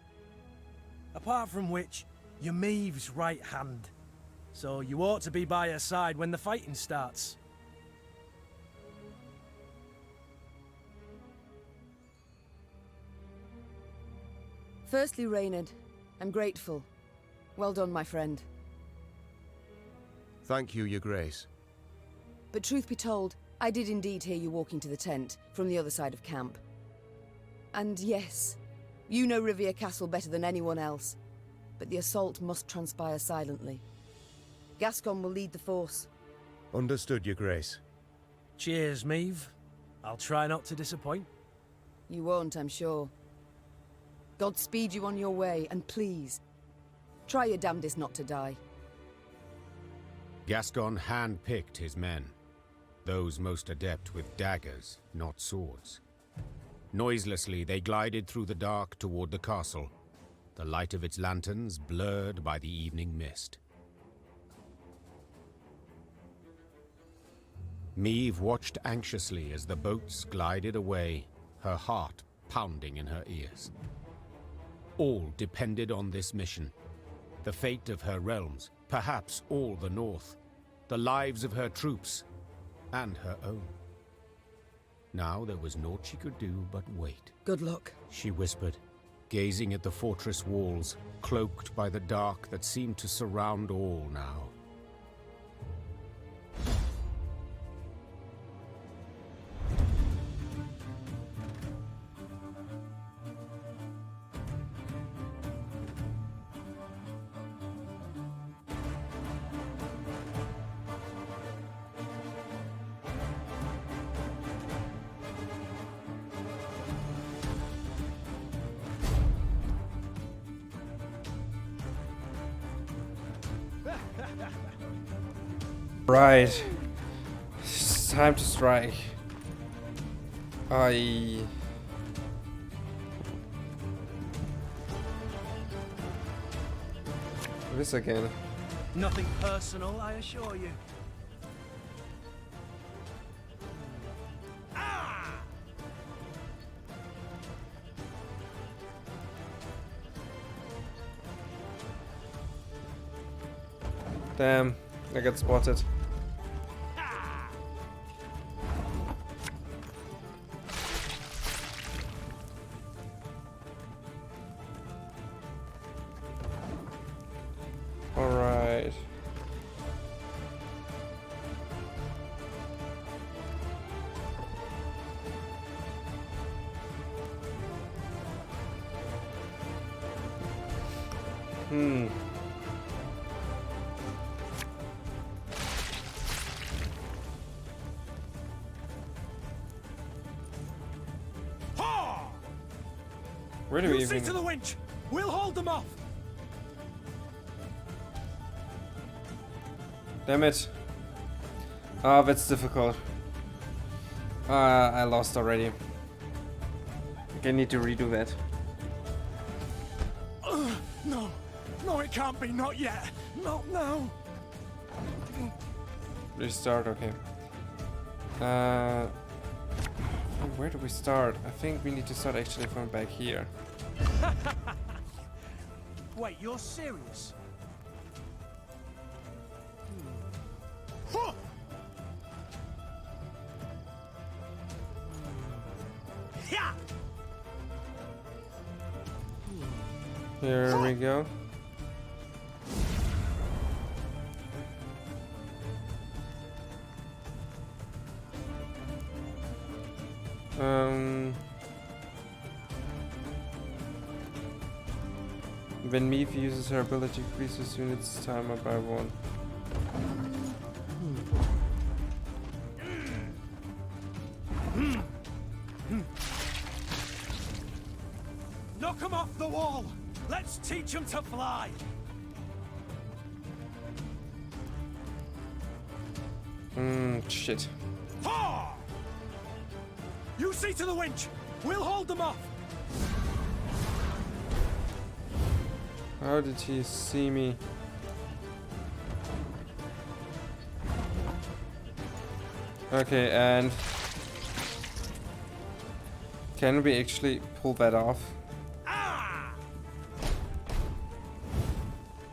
[SPEAKER 3] Apart from which, you're Meve's right hand. So you ought to be by her side when the fighting starts.
[SPEAKER 8] Firstly, Reynard, I'm grateful. Well done, my friend.
[SPEAKER 7] Thank you, Your Grace.
[SPEAKER 8] But truth be told, I did indeed hear you walking to the tent from the other side of camp. And yes, you know Rivia Castle better than anyone else, but the assault must transpire silently. Gascon will lead the force.
[SPEAKER 7] Understood, Your Grace.
[SPEAKER 3] Cheers, Meve. I'll try not to disappoint.
[SPEAKER 8] You won't, I'm sure. God speed you on your way, and please, try your damnedest not to die.
[SPEAKER 6] Gascon hand-picked his men, those most adept with daggers, not swords. Noiselessly, they glided through the dark toward the castle, the light of its lanterns blurred by the evening mist. Meve watched anxiously as the boats glided away, her heart pounding in her ears. All depended on this mission. The fate of her realms, perhaps all the North, the lives of her troops. and her own. Now there was naught she could do but wait.
[SPEAKER 8] Good luck,
[SPEAKER 6] she whispered, gazing at the fortress walls, cloaked by the dark that seemed to surround all now.
[SPEAKER 1] Right. It's time to strike. This again.
[SPEAKER 3] Nothing personal, I assure you.
[SPEAKER 1] Damn, I got spotted. Alright. Where do we even...
[SPEAKER 3] See to the winch! We'll hold them off!
[SPEAKER 1] Damn it. Oh, that's difficult. I lost already. I need to redo that.
[SPEAKER 3] No! No, it can't be! Not yet! Not now!
[SPEAKER 1] Restart, okay. Where do we start? I think we need to start actually from back here.
[SPEAKER 3] Wait, you're serious?
[SPEAKER 1] Here we go. When Meve uses her ability, increases units timer by 1.
[SPEAKER 3] Knock them off the wall! Let's teach them to fly!
[SPEAKER 1] Shit.
[SPEAKER 3] Ha! You see to the winch! We'll hold them off!
[SPEAKER 1] How did he see me? Okay, and can we actually pull that off?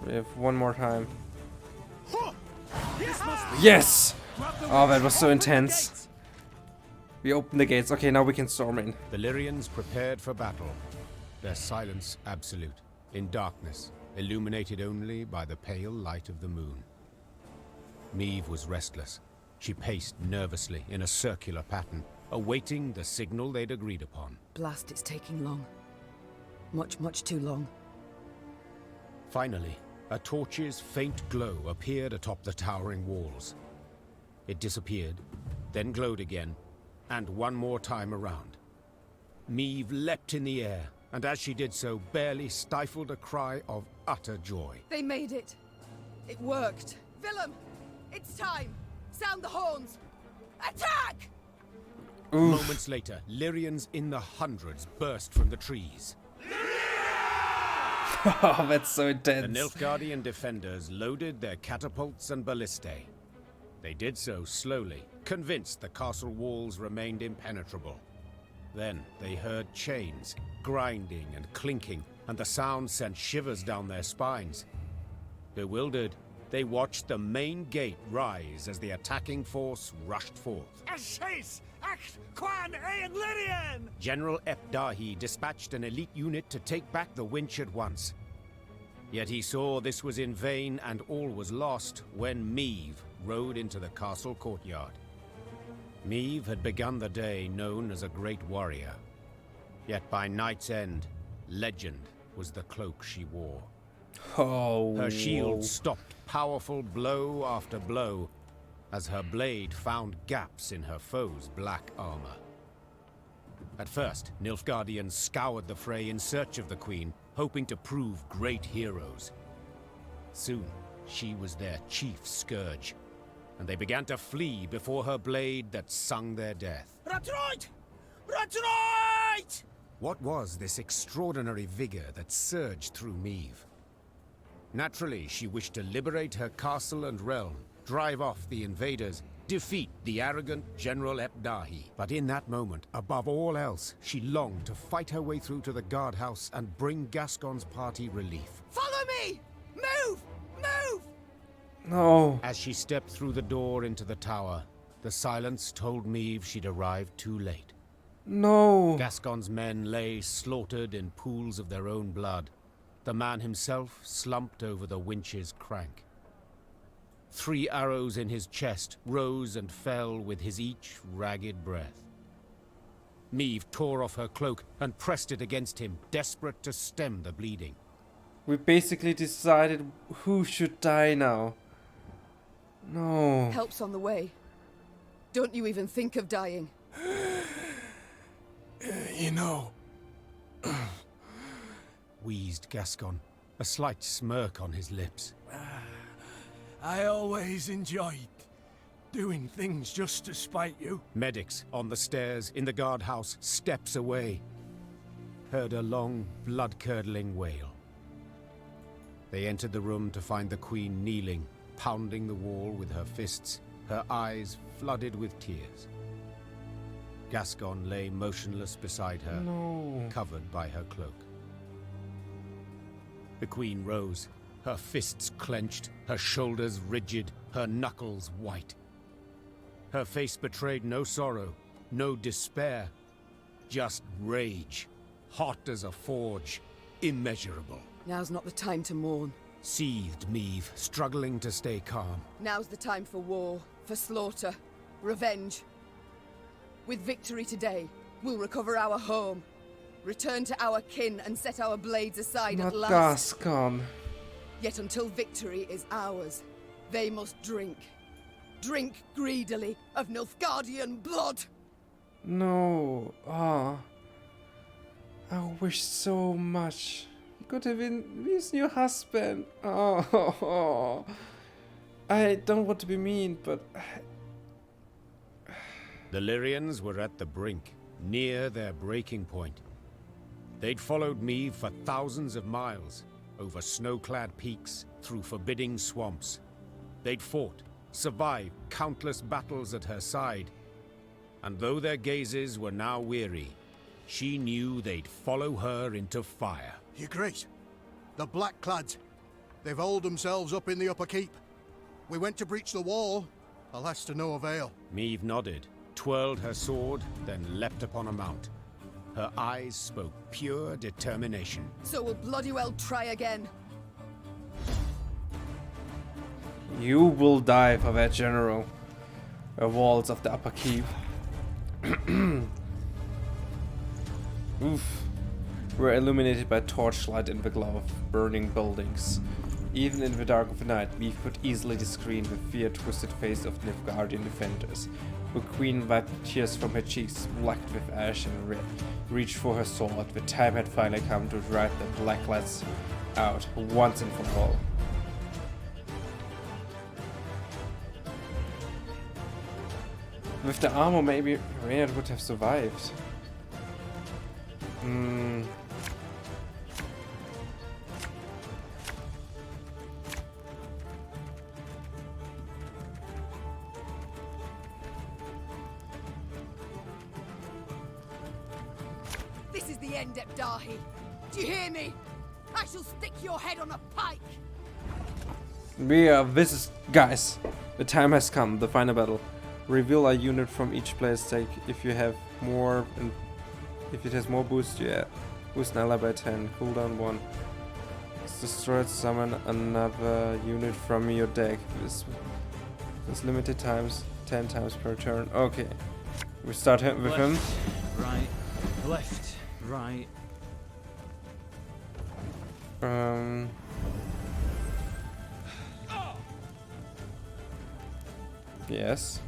[SPEAKER 1] We have one more time. Yes! Oh, that was so intense. We opened the gates. Okay, now we can storm in.
[SPEAKER 6] The Lyrians prepared for battle, their silence absolute, in darkness, illuminated only by the pale light of the moon. Meve was restless. She paced nervously in a circular pattern, awaiting the signal they'd agreed upon.
[SPEAKER 8] Blast, it's taking long. Much, much too long.
[SPEAKER 6] Finally, a torch's faint glow appeared atop the towering walls. It disappeared, then glowed again, and one more time around. Meve leapt in the air, and as she did so, barely stifled a cry of utter joy.
[SPEAKER 8] They made it! It worked! Willem! It's time! Sound the horns! Attack!
[SPEAKER 1] Oof.
[SPEAKER 6] Moments later, Lyrians in the hundreds burst from the trees.
[SPEAKER 1] Oh, that's so intense.
[SPEAKER 6] The Nilfgaardian defenders loaded their catapults and ballistae. They did so slowly, convinced the castle walls remained impenetrable. Then they heard chains, grinding and clinking, and the sound sent shivers down their spines. Bewildered, They watched the main gate rise as the attacking force rushed forth. General Epdahi dispatched an elite unit to take back the winch at once. Yet he saw this was in vain and all was lost when Meve rode into the castle courtyard. Meve had begun the day known as a great warrior. Yet by night's end, legend was the cloak she wore.
[SPEAKER 1] Oh.
[SPEAKER 6] Her shield stopped powerful blow after blow as her blade found gaps in her foe's black armor. At first, Nilfgaardians scoured the fray in search of the queen, hoping to prove great heroes. Soon, she was their chief scourge, and they began to flee before her blade that sung their death.
[SPEAKER 3] Retreat! Retreat!
[SPEAKER 6] What was this extraordinary vigor that surged through Meve? Naturally, she wished to liberate her castle and realm, drive off the invaders, defeat the arrogant General Epdahi. But in that moment, above all else, she longed to fight her way through to the guardhouse and bring Gascon's party relief.
[SPEAKER 8] Follow me! Move! Move!
[SPEAKER 1] No.
[SPEAKER 6] As she stepped through the door into the tower, the silence told Meve she'd arrived too late.
[SPEAKER 1] No.
[SPEAKER 6] Gascon's men lay slaughtered in pools of their own blood. The man himself slumped over the winch's crank. 3 arrows in his chest rose and fell with his each ragged breath. Meve tore off her cloak and pressed it against him, desperate to stem the bleeding.
[SPEAKER 1] We basically decided who should die now. No.
[SPEAKER 8] Help's on the way. Don't you even think of dying.
[SPEAKER 3] You know...
[SPEAKER 6] wheezed Gascon, a slight smirk on his lips.
[SPEAKER 3] I always enjoyed doing things just to spite you.
[SPEAKER 6] Medics on the stairs in the guardhouse, steps away, heard a long, blood-curdling wail. They entered the room to find the queen kneeling, pounding the wall with her fists, her eyes flooded with tears. Gascon lay motionless beside her, covered by her cloak. The queen rose, her fists clenched, her shoulders rigid, her knuckles white. Her face betrayed no sorrow, no despair, just rage, hot as a forge, immeasurable.
[SPEAKER 8] Now's not the time to mourn.
[SPEAKER 6] Seethed Meve, struggling to stay calm.
[SPEAKER 8] Now's the time for war, for slaughter, revenge. With victory today, we'll recover our home, return to our kin and set our blades aside at last.
[SPEAKER 1] Gascon.
[SPEAKER 8] Yet until victory is ours, they must drink. Drink greedily of Nilfgaardian blood!
[SPEAKER 1] No. Ah. I wish so much. He could have been his new husband. Oh. I don't want to be mean, but...
[SPEAKER 6] The Lyrians were at the brink, near their breaking point. They'd followed Meve for thousands of miles, over snow-clad peaks, through forbidding swamps. They'd fought, survived countless battles at her side. And though their gazes were now weary, she knew they'd follow her into fire.
[SPEAKER 5] Your Grace, the Blackclads, they've holed themselves up in the upper keep. We went to breach the wall, alas to no avail.
[SPEAKER 6] Meve nodded, twirled her sword, then leapt upon a mount. Her eyes spoke pure determination.
[SPEAKER 8] So we'll bloody well try again.
[SPEAKER 1] You will die for that, General. The walls of the upper keep. Oof. Were illuminated by torchlight in the glow of burning buildings. Even in the dark of the night, Meve could easily discern the fear-twisted face of Nilfgaardian defenders. The queen wiped tears from her cheeks, black with ash and reached for her sword. The time had finally come to drive the Blackclads out, once and for all. With the armor, maybe Reynard would have survived.
[SPEAKER 8] This is the end, Epdahi. Do you hear me? I shall stick your head on a pike.
[SPEAKER 1] This is, guys, the time has come, the final battle. Reveal a unit from each player's deck. If you have more, and if it has more boost, you boost an ally by 10, cooldown 1. It's destroyed, summon another unit from your deck. This limited times, 10 times per turn. Okay, we start with him.
[SPEAKER 12] Right, left, right.
[SPEAKER 1] Yes.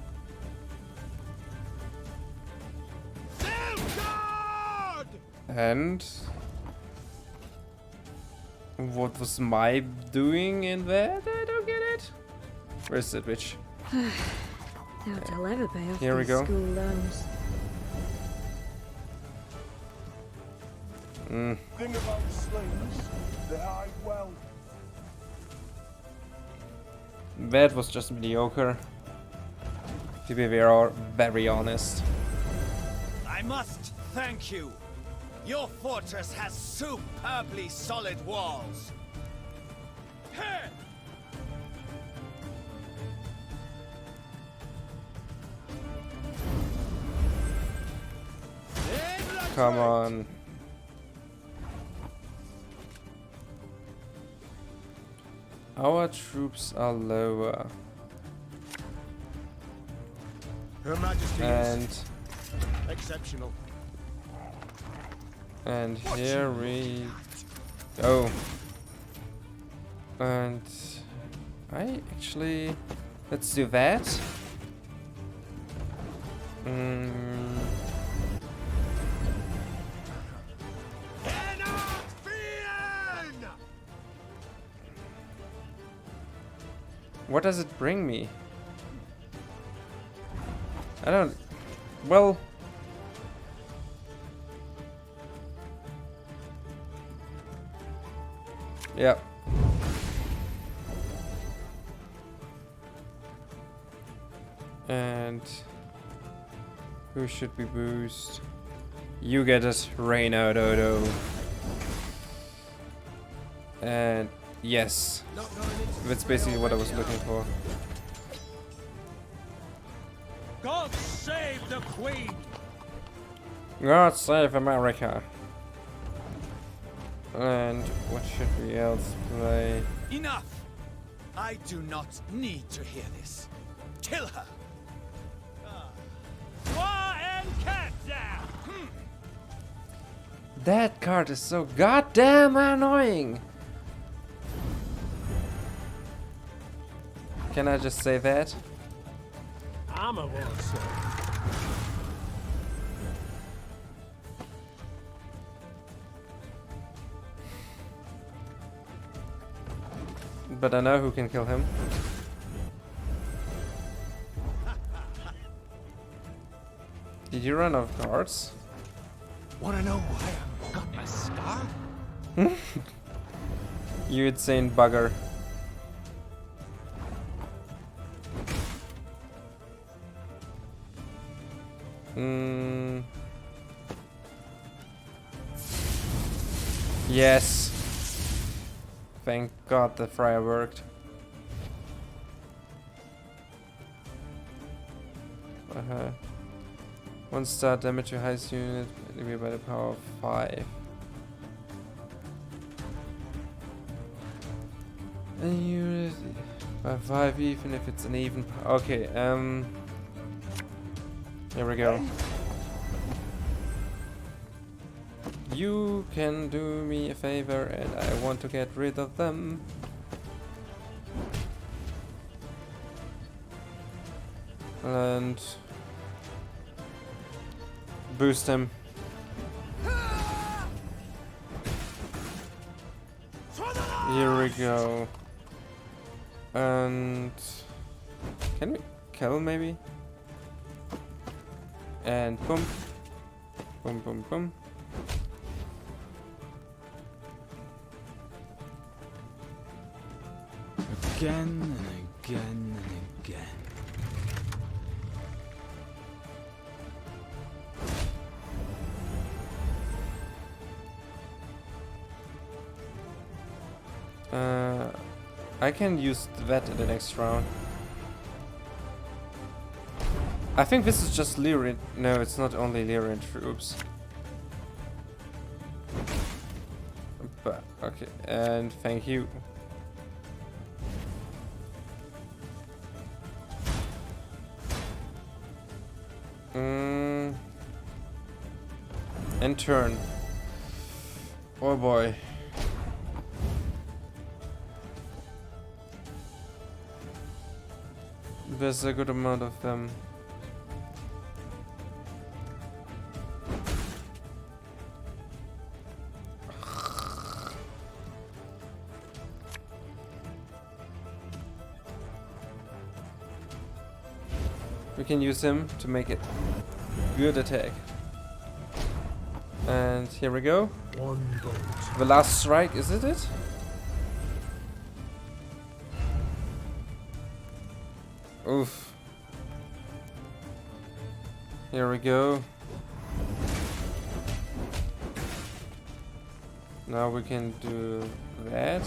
[SPEAKER 1] And what was my doing in that? I don't get it. Where's that bitch?
[SPEAKER 13] Doubt I'll ever pay off
[SPEAKER 1] Here we
[SPEAKER 13] these
[SPEAKER 1] go.
[SPEAKER 13] school loans.
[SPEAKER 14] Thing about slaves, they hide well.
[SPEAKER 1] That was just mediocre. To be very honest.
[SPEAKER 12] I must thank you. Your fortress has superbly solid walls.
[SPEAKER 1] Come on. Our troops are lower.
[SPEAKER 9] Her Majesty
[SPEAKER 1] And
[SPEAKER 9] is exceptional.
[SPEAKER 1] And here we go. And I actually, let's do that. What does it bring me? I don't, well, yeah. And who should we boost? You get us, Reina Dodo. And yes, that's basically what I was looking for.
[SPEAKER 3] God save the Queen!
[SPEAKER 1] God save America. And what should we else play?
[SPEAKER 12] Enough! I do not need to hear this. Kill her!
[SPEAKER 1] That card is so goddamn annoying! Can I just say that?
[SPEAKER 3] I'm a monster.
[SPEAKER 1] But I know who can kill him. Did you run out of cards?
[SPEAKER 12] Wanna know why I got my scar?
[SPEAKER 1] You insane bugger. Yes. Thank God the Friar worked. One star damage your highest unit by the power of 5. A unit by 5 even if it's an even. Okay, here we go. You can do me a favor and I want to get rid of them. And boost him. Here we go. And can we kill maybe? And boom. Boom boom boom.
[SPEAKER 12] Again and again and again.
[SPEAKER 1] I can use that in the next round. I think this is just Lyrian. No, it's not only Lyrian troops. But, okay, and thank you. And turn. Oh boy. There's a good amount of them. We can use him to make it good attack. And here we go. The last strike, is it? Oof. Here we go. Now we can do that.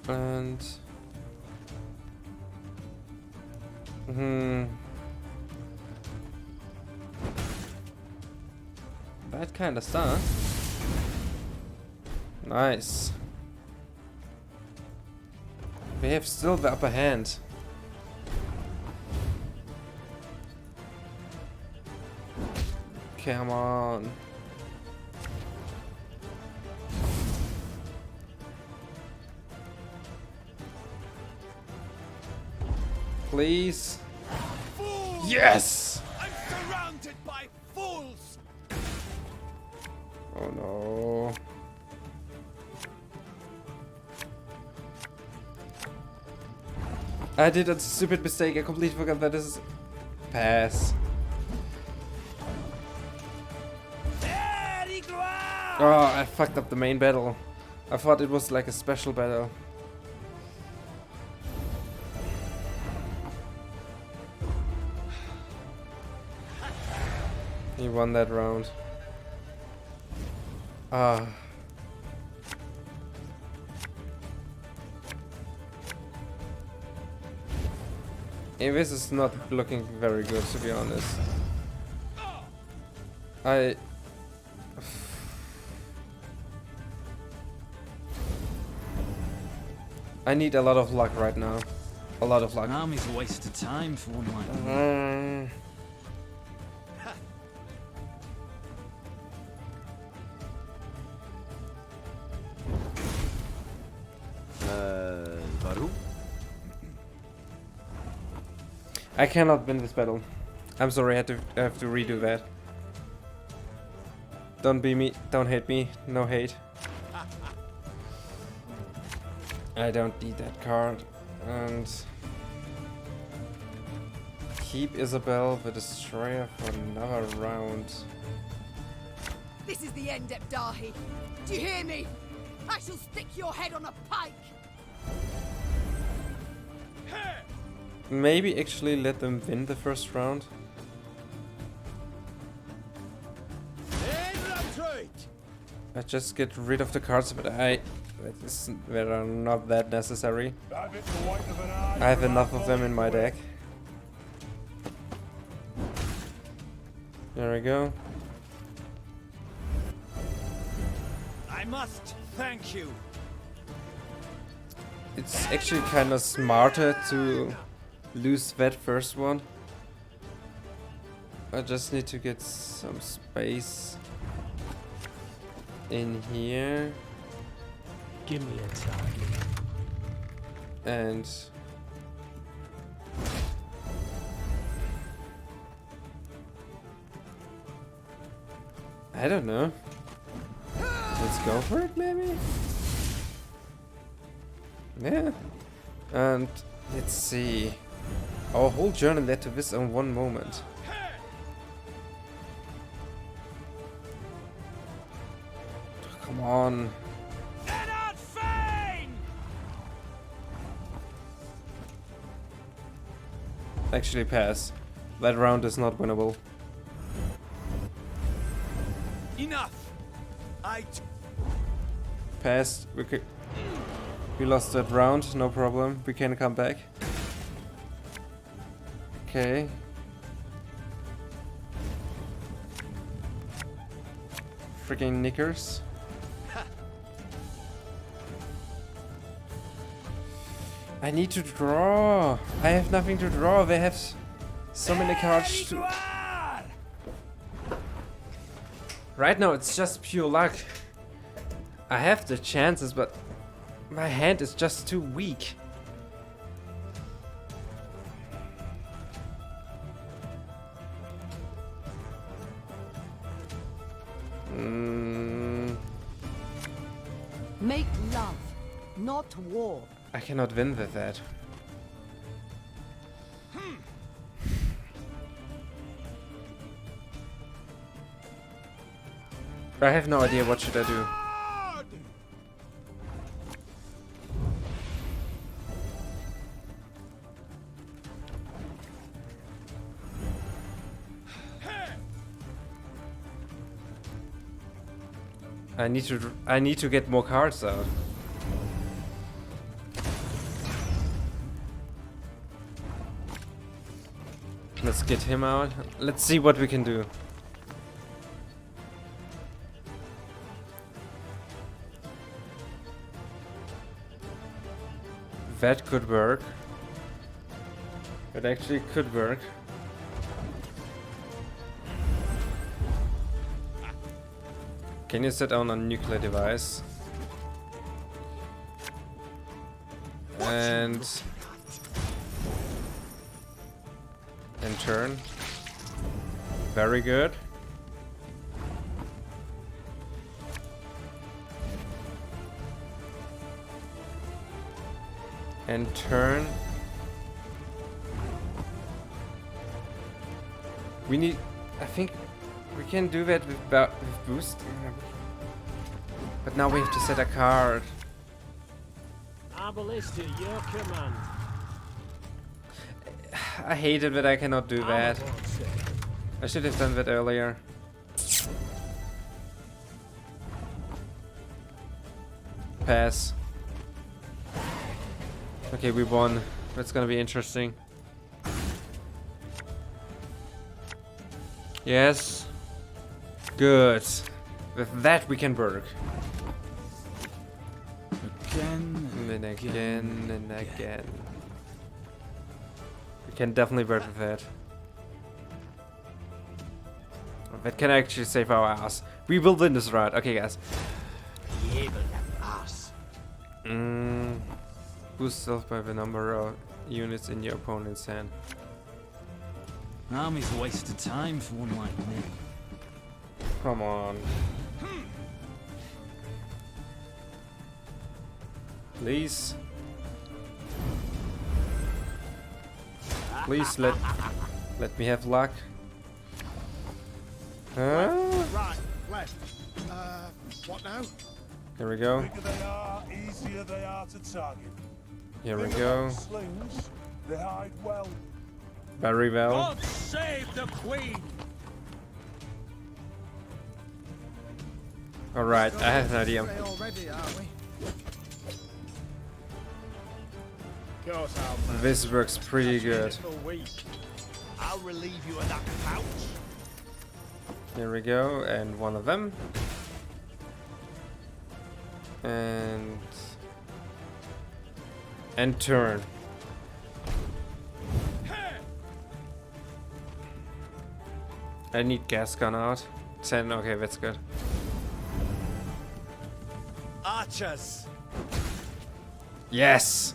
[SPEAKER 1] And that kind of stuff. Nice. We have still the upper hand. Come on. Please.
[SPEAKER 12] Fools!
[SPEAKER 1] Yes!
[SPEAKER 12] I'm surrounded by fools!
[SPEAKER 1] Oh no. I did a stupid mistake. I completely forgot that this is pass. Oh, I fucked up the main battle. I thought it was like a special battle. He won that round. Ah. This is not looking very good, to be honest. I need a lot of luck right now. A lot of luck.
[SPEAKER 15] An army's a waste of time for one like me.
[SPEAKER 4] Varu?
[SPEAKER 1] I cannot win this battle. I'm sorry, I have to redo that. Don't be me. Don't hate me. No hate. I don't need that card. And keep Isabel the Destroyer for another round.
[SPEAKER 8] This is the end, Ebdahi. Do you hear me? I shall stick your head on a pike.
[SPEAKER 1] Maybe actually let them win the first round. I just get rid of the cards, but that are not that necessary. I have enough of them in my deck. There we go.
[SPEAKER 12] I must thank you.
[SPEAKER 1] It's actually kind of smarter to lose that first one. I just need to get some space in here.
[SPEAKER 3] Give me a target.
[SPEAKER 1] And I don't know. Let's go for it, maybe? Yeah. And let's see. Our whole journey led to this in one moment. Come on. Actually pass. That round is not winnable. Passed. We lost that round, no problem. We can come back. Okay. Freaking knickers. I need to draw. I have nothing to draw. They have so many cards. Right now it's just pure luck. I have the chances, but my hand is just too weak.
[SPEAKER 11] Make love, not war.
[SPEAKER 1] I cannot win with that. I have no idea what should I do. I need to get more cards out. Let's get him out. Let's see what we can do. That could work. It actually could work. Can you set down a nuclear device? And turn. Very good. And turn. We need... I think we can do that with boost. But now we have to set a card.
[SPEAKER 16] Arbalist at your command.
[SPEAKER 1] I hate it that I cannot do that. I should have done that earlier. Pass. Okay, we won. That's gonna be interesting. Yes. Good. With that we can work.
[SPEAKER 15] Again.
[SPEAKER 1] And again and again. We can definitely work with that. That can actually save our ass. We will win this round. Okay, guys. Boost self by the number of units in your opponent's hand.
[SPEAKER 15] Army's a waste of time for one like me.
[SPEAKER 1] Come on. Please. Please let me have luck. Huh?
[SPEAKER 5] Right, left. What now?
[SPEAKER 1] Here we go.
[SPEAKER 14] The bigger they are, easier they are to target.
[SPEAKER 1] Here we go.
[SPEAKER 14] Slings, they hide well.
[SPEAKER 1] Very well.
[SPEAKER 3] God save the Queen!
[SPEAKER 1] Alright, I have an idea.
[SPEAKER 4] Already, aren't we?
[SPEAKER 1] This works pretty good.
[SPEAKER 12] I'll relieve you of that pouch.
[SPEAKER 1] Here we go, and one of them. And turn. I need gas gun out. 10, okay, that's good.
[SPEAKER 12] Archers.
[SPEAKER 1] Yes!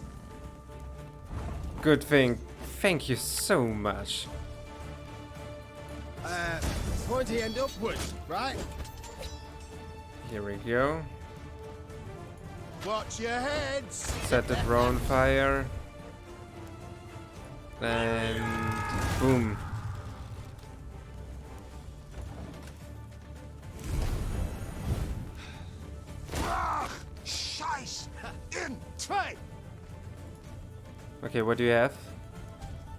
[SPEAKER 1] Good thing. Thank you so much.
[SPEAKER 4] Pointy end upwards, right?
[SPEAKER 1] Here we go.
[SPEAKER 4] Watch your heads!
[SPEAKER 1] Set the drone fire. And boom.
[SPEAKER 5] Scheiß! In! Try!
[SPEAKER 1] Okay, what do you have?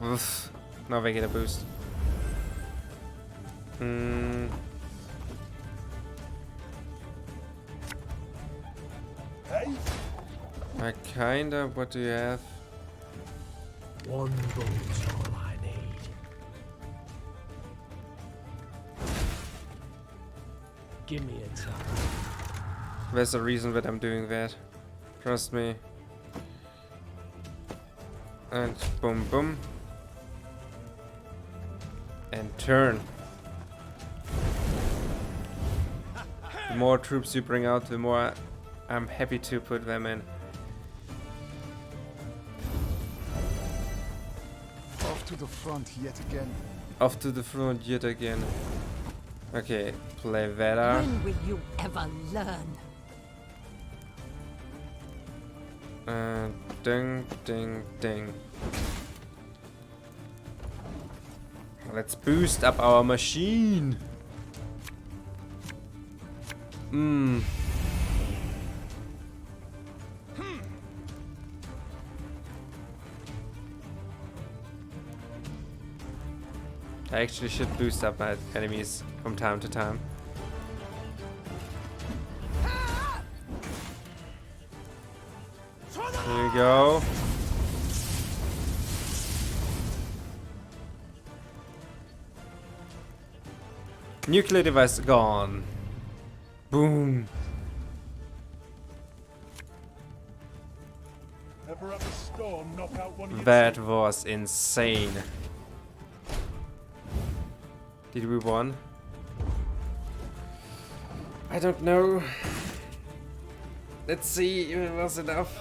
[SPEAKER 1] Oof. Now they get a boost. Kinda. What do you have?
[SPEAKER 3] One bullet's all I need. Give me a time.
[SPEAKER 1] There's a reason that I'm doing that. Trust me. And boom, boom. And turn. The more troops you bring out, the more I'm happy to put them in.
[SPEAKER 14] Off to the front yet again.
[SPEAKER 1] Off to the front yet again. Okay, play that out.
[SPEAKER 2] When will you ever learn?
[SPEAKER 1] Ding, ding, ding. Let's boost up our machine. I actually should boost up my enemies from time to time. Here we go. Nuclear device gone. Boom.
[SPEAKER 14] Ever have a storm knock out one of your
[SPEAKER 1] That was insane. Did we won? I don't know. Let's see if it was enough.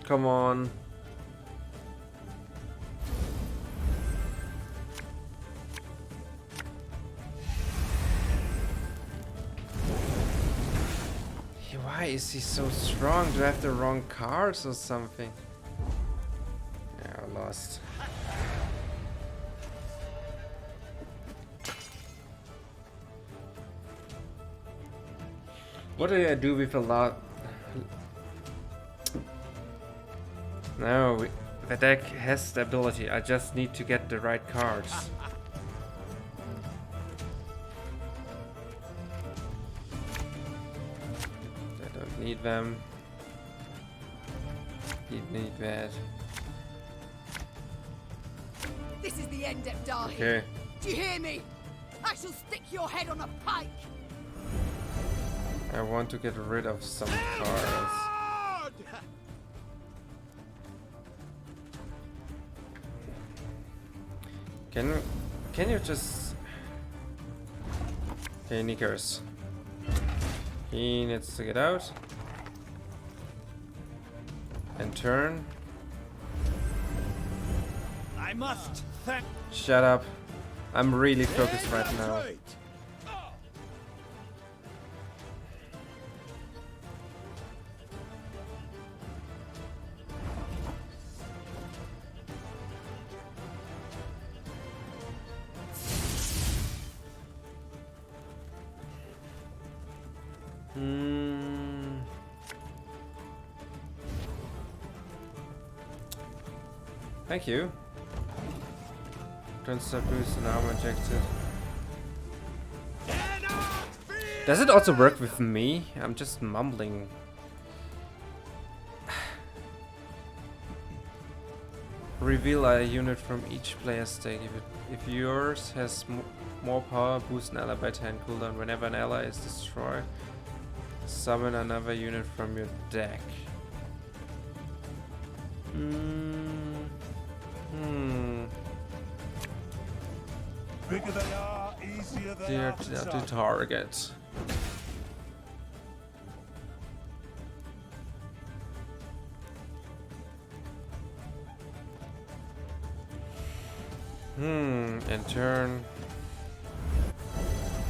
[SPEAKER 1] Come on. Why is he so strong? Do I have the wrong cards or something? Yeah, I lost. What did I do with a lot? No, the deck has the ability. I just need to get the right cards. I don't need them. Need that.
[SPEAKER 8] This is the end, Ebdahi.
[SPEAKER 1] Okay.
[SPEAKER 8] Do you hear me? I shall stick your head on a pike.
[SPEAKER 1] I want to get rid of some cards. Can you just... Okay, Nickers. He needs to get out. And turn.
[SPEAKER 12] I must thank...
[SPEAKER 1] Shut up. I'm really focused right now. Thank you. Transfer boost and armor injected. Does it also work with me? I'm just mumbling. Reveal a unit from each player's stake. If yours has more power, boost an ally by 10 cooldown. Whenever an ally is destroyed, summon another unit from your deck.
[SPEAKER 14] Bigger they are, easier they
[SPEAKER 1] They're
[SPEAKER 14] are
[SPEAKER 1] to target. And turn.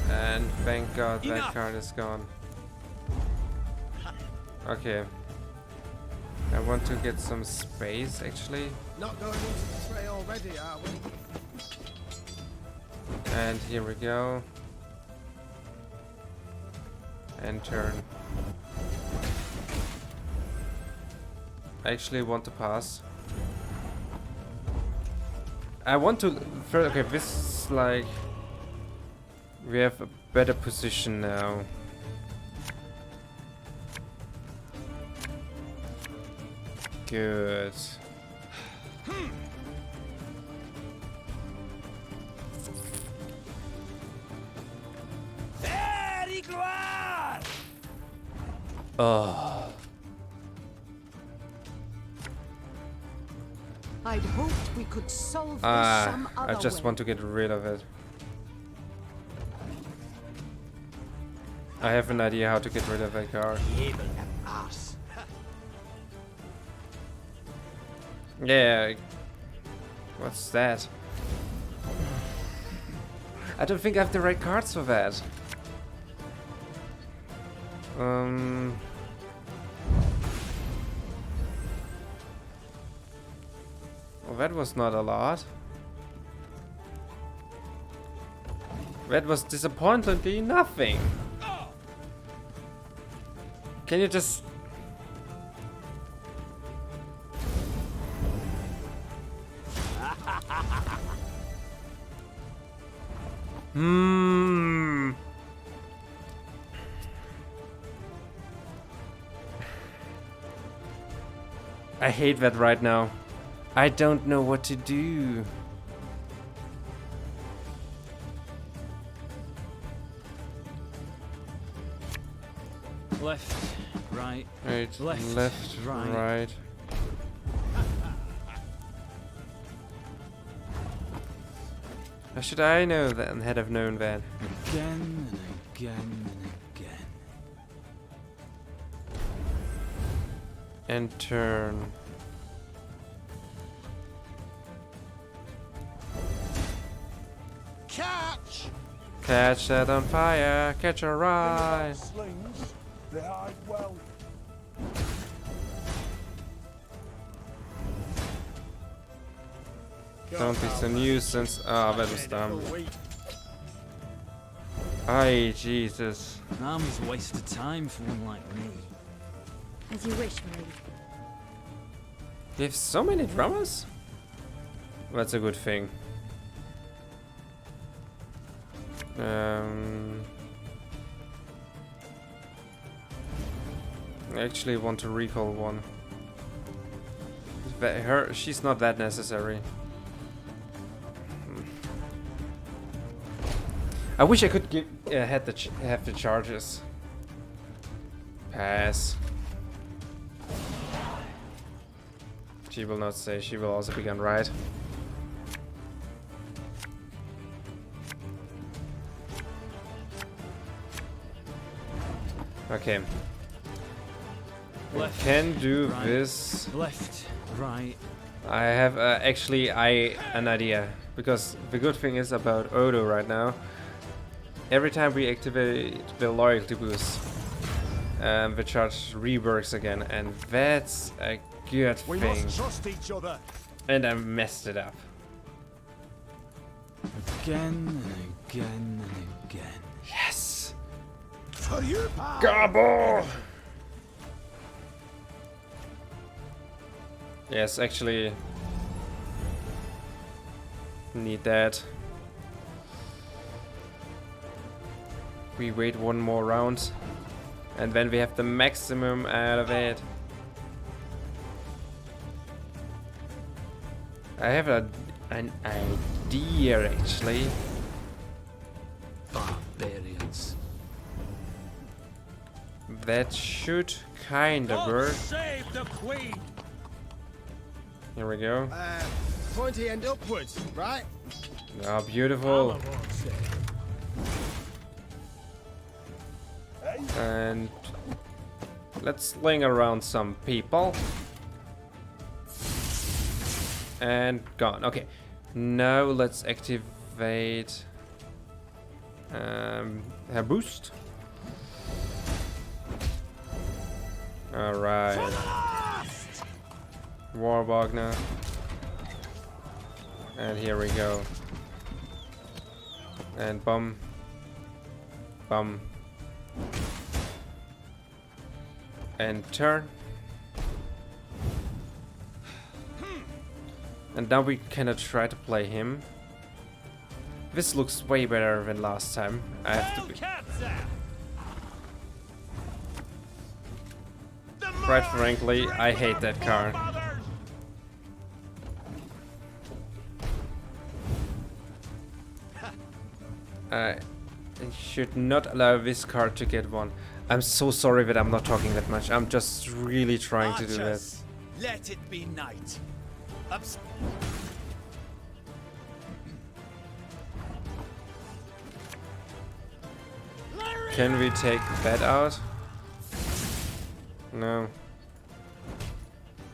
[SPEAKER 1] And thank God that card is gone. Okay. I want to get some space, actually.
[SPEAKER 4] Not going into the fray already, are we?
[SPEAKER 1] And here we go. And turn. I actually want to pass. I want to... Okay, this is like... We have a better position now. Good. Oh.
[SPEAKER 11] I'd hoped we could solve this some other
[SPEAKER 1] I just
[SPEAKER 11] way.
[SPEAKER 1] want to get rid of it. I have an idea how to get rid of that car. Yeah. What's that? I don't think I have the right cards for that. Well, that was not a lot. That was disappointingly nothing. Can you just... I hate that right now. I don't know what to do.
[SPEAKER 15] Left, right,
[SPEAKER 1] left,
[SPEAKER 15] right.
[SPEAKER 1] right. How should I know that and had have known that?
[SPEAKER 15] Again and again and again.
[SPEAKER 1] And turn.
[SPEAKER 14] Catch!
[SPEAKER 1] Catch that on fire, catch a ride.
[SPEAKER 14] Slings, they hide well.
[SPEAKER 1] Don't be so nuisance. Ah, that was dumb. Aye, Jesus.
[SPEAKER 15] An army's a waste of time for one like me.
[SPEAKER 13] As you wish, Meve.
[SPEAKER 1] You have so many drummers? That's a good thing. I actually want to recall one. She's not that necessary. I wish I could have the charges. Pass. She will not say. She will also begin right. Okay.
[SPEAKER 15] Left,
[SPEAKER 1] can do
[SPEAKER 15] right,
[SPEAKER 1] this.
[SPEAKER 15] Left, right.
[SPEAKER 1] I have actually an idea, because the good thing is about Odo right now. Every time we activate the loyalty boost, the charge reworks again, and that's a good
[SPEAKER 14] We
[SPEAKER 1] thing.
[SPEAKER 14] must trust each other.
[SPEAKER 1] And I messed it up.
[SPEAKER 15] Again and again and again.
[SPEAKER 1] Yes.
[SPEAKER 14] For you, pal.
[SPEAKER 1] Gobble. Yes, actually need that. We wait one more round, and then we have the maximum out of it. I have an idea, actually.
[SPEAKER 15] Barbarians.
[SPEAKER 1] That should kind of work.
[SPEAKER 3] Save the queen.
[SPEAKER 1] Here we go.
[SPEAKER 4] Pointy end upwards, right?
[SPEAKER 1] Oh, beautiful. And let's sling around some people. And gone. Okay. Now let's activate her boost. Alright. Warburg now. And here we go. And bum. Bum. And turn. And now we cannot try to play him. This looks way better than last time. I have to be... Quite frankly, I hate that card. I should not allow this card to get one. I'm so sorry that I'm not talking that much. I'm just really trying to do this.
[SPEAKER 12] Let it be night.
[SPEAKER 1] Can we take that out? No.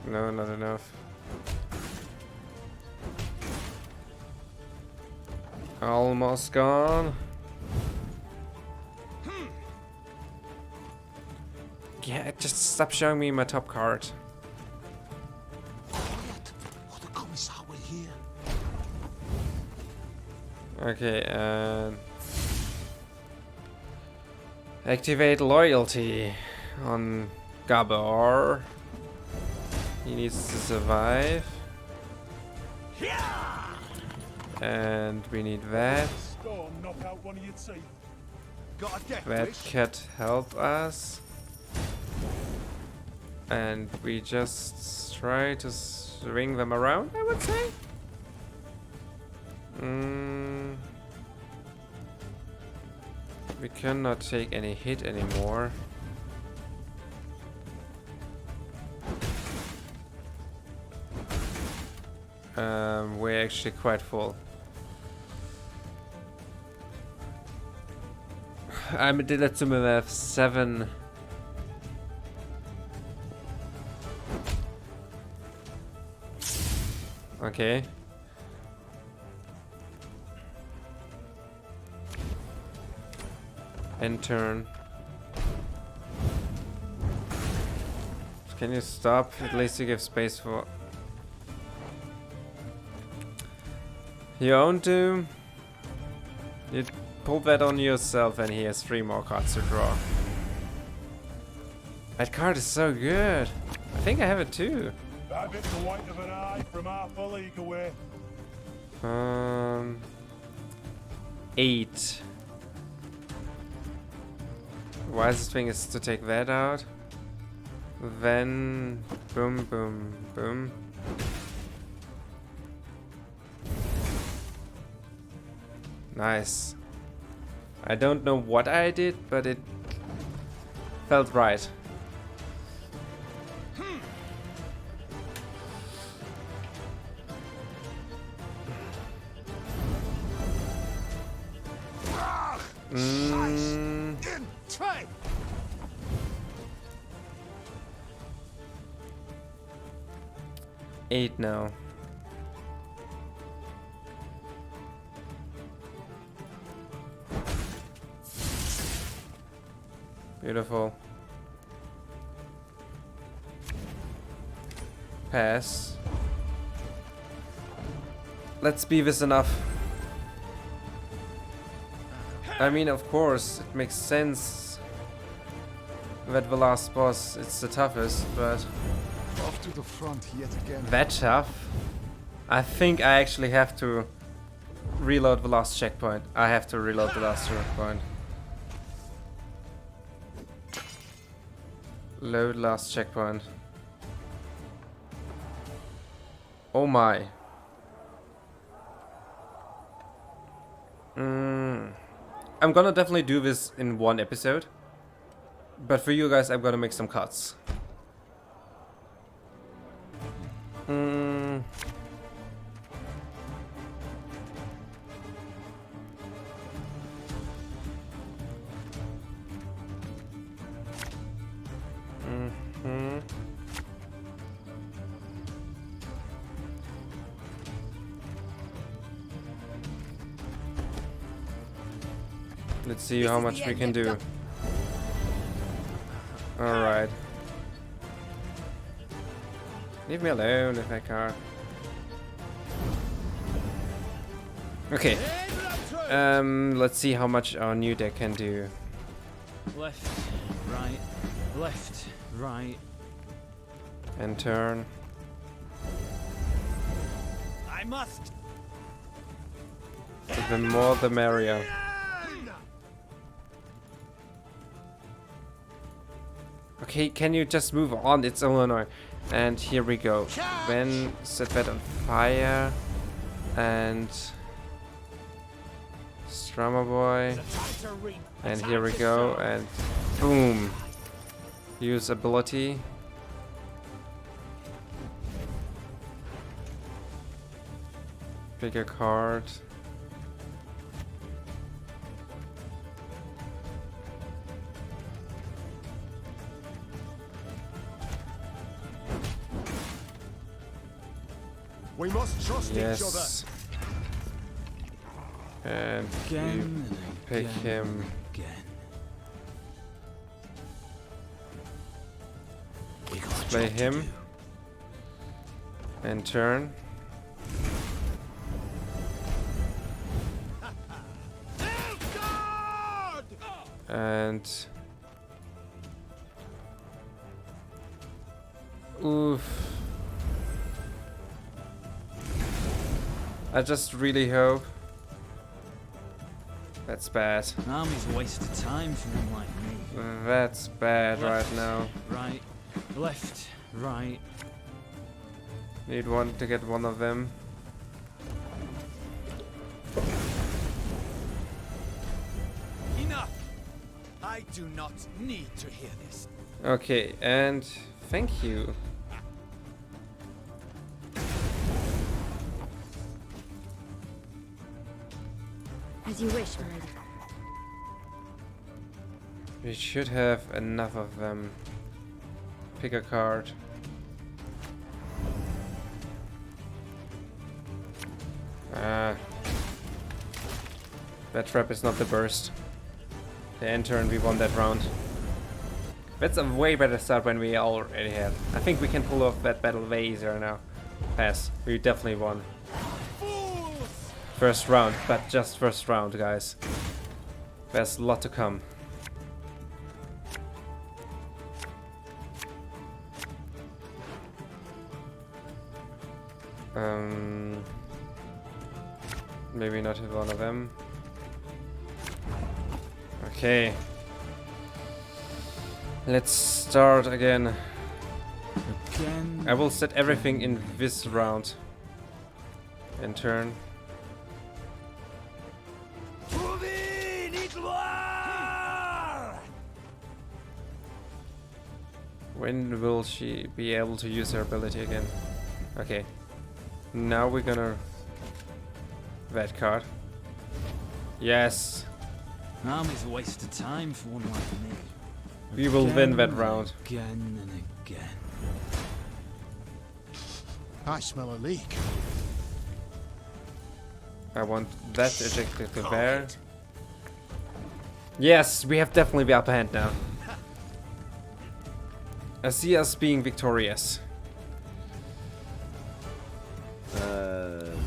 [SPEAKER 1] No, not enough. Almost gone. Yeah, just stop showing me my top card. Okay, and activate loyalty on Gabor. He needs to survive. And we need that. That can't help us. And we just try to swing them around, I would say. We cannot take any hit anymore. We're actually quite full. I'm a dealer to Meve 7. Okay. End turn. Can you stop? At least you give space for... You own to... You pull that on yourself and he has 3 more cards to draw. That card is so good. I think I have it too.
[SPEAKER 14] That bit's the white of an eye from half a league away.
[SPEAKER 1] 8. Wisest thing is to take that out. Then boom, boom, boom. Nice. I don't know what I did, but it felt right.
[SPEAKER 12] Try.
[SPEAKER 1] 8 now. Beautiful. Pass. Let's be this enough. I mean, of course, it makes sense that the last boss it's the toughest, but
[SPEAKER 14] Off to the front yet again.
[SPEAKER 1] that tough? I think I actually have to reload the last checkpoint. I have to reload the last checkpoint. Load last checkpoint. Oh my. I'm gonna definitely do this in one episode. But for you guys, I'm gonna make some cuts. Let's see how much we can do. Alright. Leave me alone if I can't. Okay. Let's see how much our new deck can do.
[SPEAKER 15] Left, right, left, right.
[SPEAKER 1] And turn.
[SPEAKER 12] I must.
[SPEAKER 1] The more the merrier. Okay, can you just move on? It's so annoying. And here we go. Then set that on fire. And Strummer Boy. And here we go. And boom. Use ability. Pick a card.
[SPEAKER 9] We must trust each other.
[SPEAKER 1] Yes. And
[SPEAKER 15] Again
[SPEAKER 1] we
[SPEAKER 15] and
[SPEAKER 1] pick
[SPEAKER 15] again
[SPEAKER 1] him.
[SPEAKER 15] Again.
[SPEAKER 1] Play him. And turn. And oof. I just really hope. That's bad.
[SPEAKER 15] Army's a waste of time for one like me.
[SPEAKER 1] That's bad
[SPEAKER 15] Left,
[SPEAKER 1] right now.
[SPEAKER 15] Right, left, right.
[SPEAKER 1] Need one to get one of them.
[SPEAKER 12] Enough! I do not need to hear this.
[SPEAKER 1] Okay, and thank you.
[SPEAKER 13] As you wish, my lady.
[SPEAKER 1] We should have enough of them. Pick a card. That trap is not the burst. The end turn, we won that round. That's a way better start when we already had. I think we can pull off that battle way easier now. Pass. We definitely won. First round, but just first round, guys. There's a lot to come. Maybe not hit one of them. Okay. Let's start again.
[SPEAKER 15] Again.
[SPEAKER 1] I will set everything in this round. And turn. When will she be able to use her ability again? Okay. Now we're gonna... that card. Yes!
[SPEAKER 15] Army's a waste of time for one like me.
[SPEAKER 1] We will win that round.
[SPEAKER 15] Again and again.
[SPEAKER 5] I smell a leak.
[SPEAKER 1] I want that ejected to there. Yes, we have definitely the upper hand now. I see us being victorious.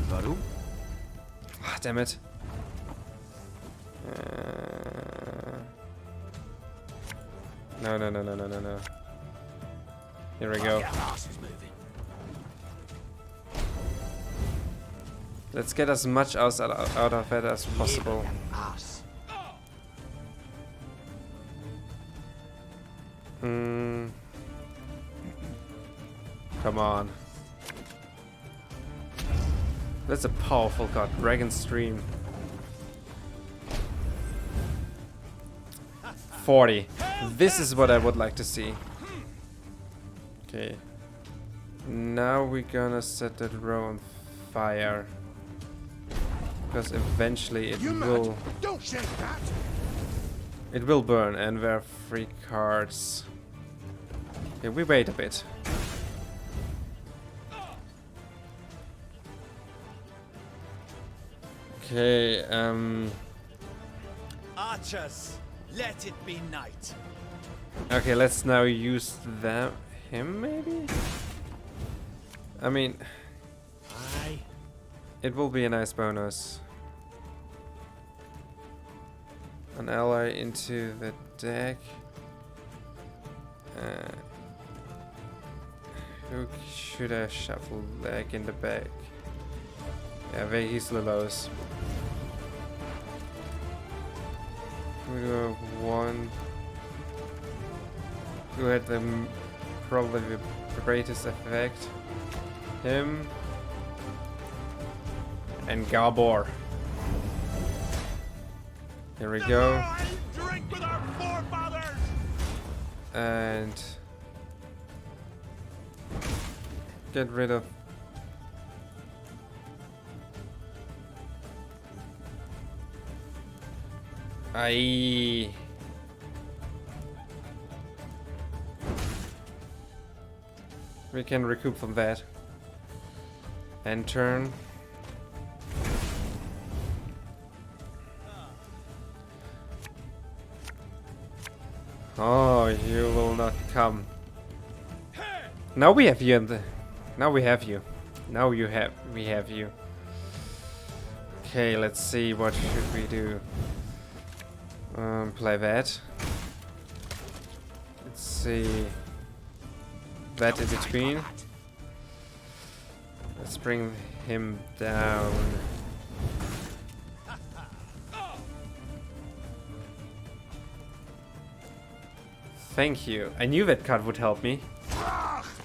[SPEAKER 4] Warum?
[SPEAKER 1] Ah, damn it. No. Here we go. Let's get as much out of it as possible. Come on. That's a powerful card. Dragon Stream. 40. This is what I would like to see. Okay. Now we're gonna set that row on fire. Because eventually it will...
[SPEAKER 5] Don't shake that!
[SPEAKER 1] It will burn, and there are 3 cards. Okay, we wait a bit. Okay,
[SPEAKER 12] Archers, let it be night.
[SPEAKER 1] okay, let's now use him maybe? I mean,
[SPEAKER 3] Aye.
[SPEAKER 1] it will be a nice bonus. An ally into the deck. Who should I shuffle back in the back? Yeah, he's the lowest. We do one. Who had probably the greatest effect? Him and Gabor. Here we go.
[SPEAKER 14] Drink with our forefathers!
[SPEAKER 1] And get rid of Aye. We can recoup from that. And turn. Oh, you will not come. Now we have you in the... Now we have you. Now we have you. Okay, let's see, what should we do? Play that. Let's see. That in between. Let's bring him down. Thank you. I knew that card would help me.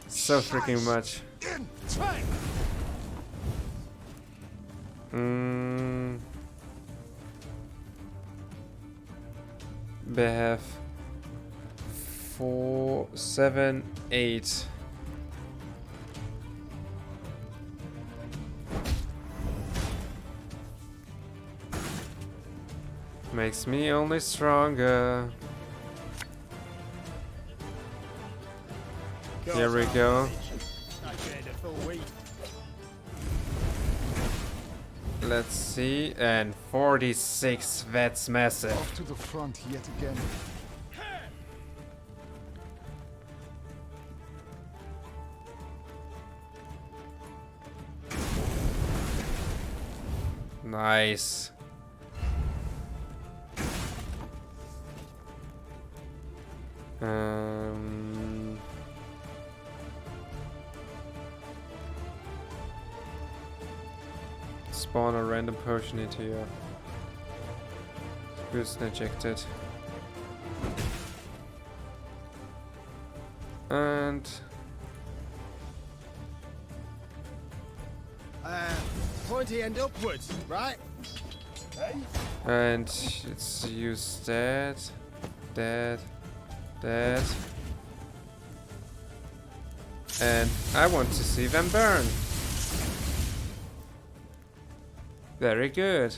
[SPEAKER 1] So freaking much. They have 4, 7, 8. Makes me only stronger. Here we go. Let's see, and 46, that's massive.
[SPEAKER 14] Off to the front yet again.
[SPEAKER 1] Nice. Spawn a random potion into your boost and eject it. And
[SPEAKER 4] pointy end upwards, right?
[SPEAKER 1] and let's use that, that, and I want to see them burn. Very good.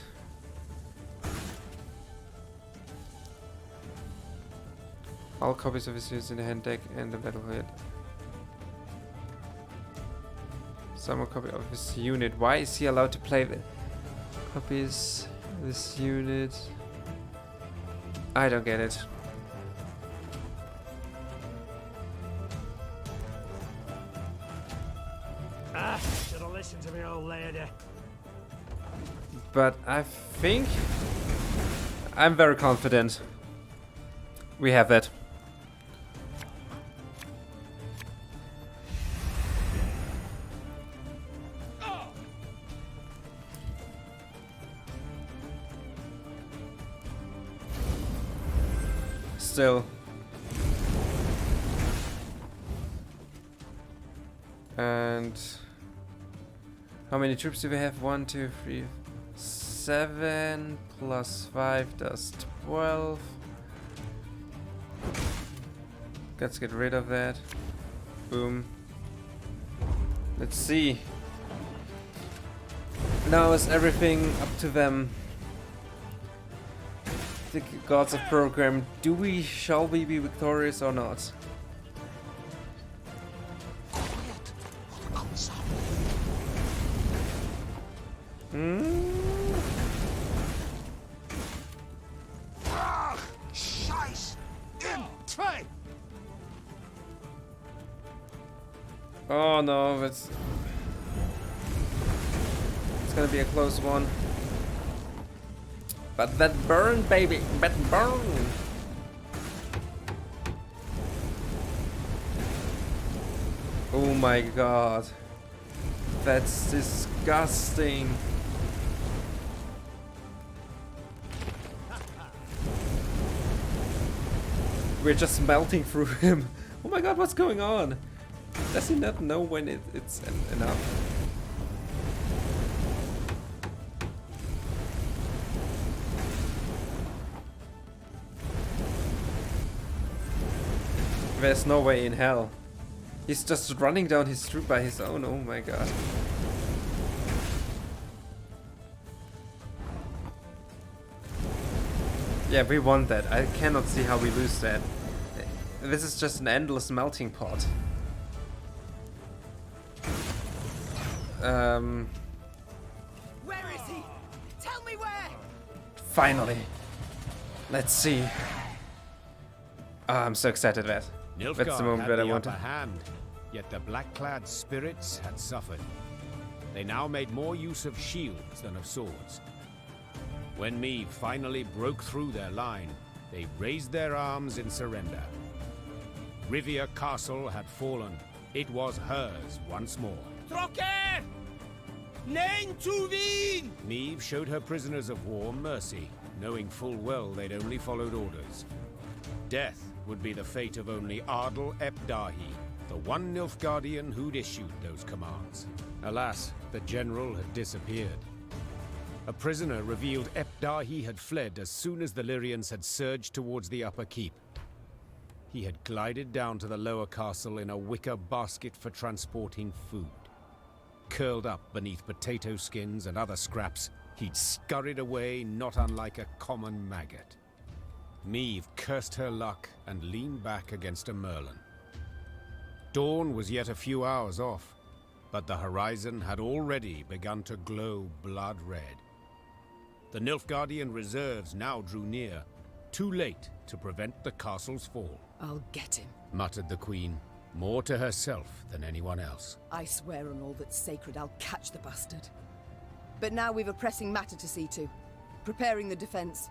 [SPEAKER 1] All copies of his used in the hand deck and the battlefield. Summon copy of his unit. Why is he allowed to play the copies of this unit? I don't get it.
[SPEAKER 3] Should have listened to me old lady.
[SPEAKER 1] But I think I'm very confident we have that. Still. And how many troops do we have? 1, 2, 3, 7 plus 5 does 12. Let's get rid of that. Boom. Let's see. Now is everything up to them. The gods of program. Shall we be victorious or not? Oh no, it's gonna be a close one. But that burn, baby, that burn. Oh my god. That's disgusting. We're just melting through him. Oh my god, what's going on? Does he not know when it's enough? There's no way in hell. He's just running down his troop by his own. Oh my god. Yeah, we won that. I cannot see how we lose that. This is just an endless melting pot.
[SPEAKER 8] Where is he? Tell me where!
[SPEAKER 1] Finally. Let's see. Oh, I'm so excited that. That's the moment that I wanted.
[SPEAKER 6] Hand, yet the black-clad spirits had suffered. They now made more use of shields than of swords. When Meve finally broke through their line, they raised their arms in surrender. Rivia Castle had fallen. It was hers once more.
[SPEAKER 16] Trocker! Nein zu wien!
[SPEAKER 6] Meve showed her prisoners of war mercy, knowing full well they'd only followed orders. Death would be the fate of only Ardal ep Dahi, the one Nilfgaardian who'd issued those commands. Alas, the general had disappeared. A prisoner revealed ep Dahi had fled as soon as the Lyrians had surged towards the upper keep. He had glided down to the lower castle in a wicker basket for transporting food. Curled up beneath potato skins and other scraps, he'd scurried away not unlike a common maggot. Meve cursed her luck and leaned back against a merlin. Dawn was yet a few hours off, but the horizon had already begun to glow blood red. The Nilfgaardian reserves now drew near, too late to prevent the castle's fall.
[SPEAKER 8] I'll get him,
[SPEAKER 6] muttered the queen, more to herself than anyone else.
[SPEAKER 8] I swear on all that's sacred I'll catch the bastard. But now we've a pressing matter to see to. Preparing the defense.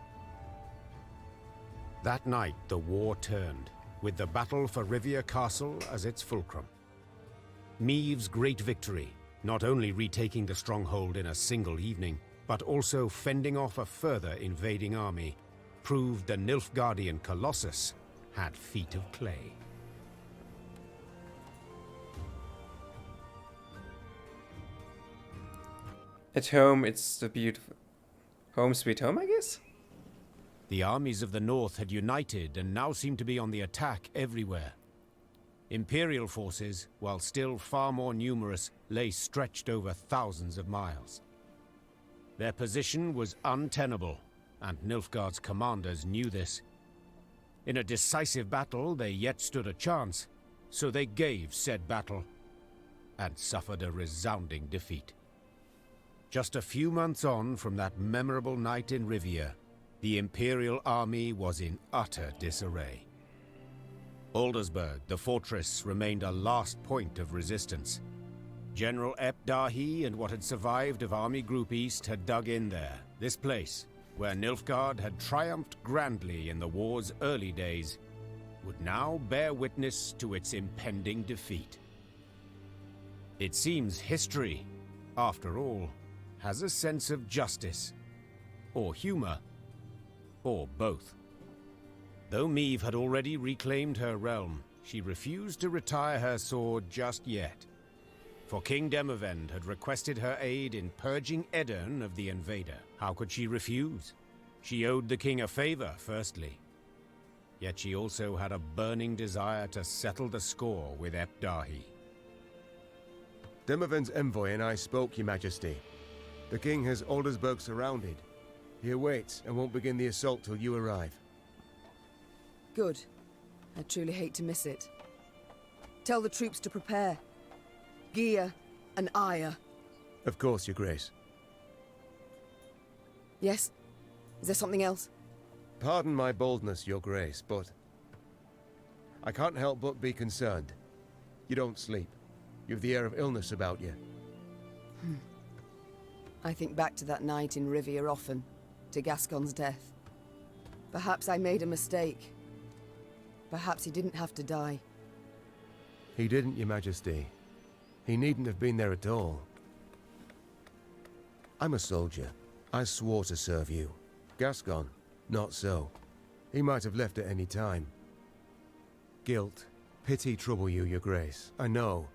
[SPEAKER 6] That night the war turned, with the battle for Rivia Castle as its fulcrum. Meve's great victory, not only retaking the stronghold in a single evening, but also fending off a further invading army, proved the Nilfgaardian Colossus had feet of clay.
[SPEAKER 1] At home, it's the beautiful home sweet home, I guess?
[SPEAKER 6] The armies of the north had united and now seemed to be on the attack everywhere. Imperial forces, while still far more numerous, lay stretched over thousands of miles. Their position was untenable, and Nilfgaard's commanders knew this. In a decisive battle, they yet stood a chance, so they gave said battle, and suffered a resounding defeat. Just a few months on from that memorable night in Rivia, the Imperial army was in utter disarray. Aldersburg, the fortress, remained a last point of resistance. General ep Dahi and what had survived of Army Group East had dug in there. This place, where Nilfgaard had triumphed grandly in the war's early days, would now bear witness to its impending defeat. It seems history, after all, has a sense of justice, or humor, or both. Though Meve had already reclaimed her realm, she refused to retire her sword just yet. For King Demavend had requested her aid in purging Edirn of the invader. How could she refuse? She owed the king a favor, firstly. Yet she also had a burning desire to settle the score with ep Dahi.
[SPEAKER 9] Demavend's envoy and I spoke, Your Majesty. The king has Aldersburg surrounded. He awaits and won't begin the assault till you arrive.
[SPEAKER 8] Good. I truly hate to miss it. Tell the troops to prepare. Gear and ire.
[SPEAKER 9] Of course, Your Grace.
[SPEAKER 8] Yes? Is there something else?
[SPEAKER 9] Pardon my boldness, Your Grace, but I can't help but be concerned. You don't sleep. You've the air of illness about you.
[SPEAKER 8] I think back to that night in Rivia often, to Gascon's death. Perhaps I made a mistake. Perhaps he didn't have to die.
[SPEAKER 9] He didn't, Your Majesty. He needn't have been there at all. I'm a soldier. I swore to serve you. Gascon, not so. He might have left at any time. Guilt, pity trouble you, Your Grace, I know.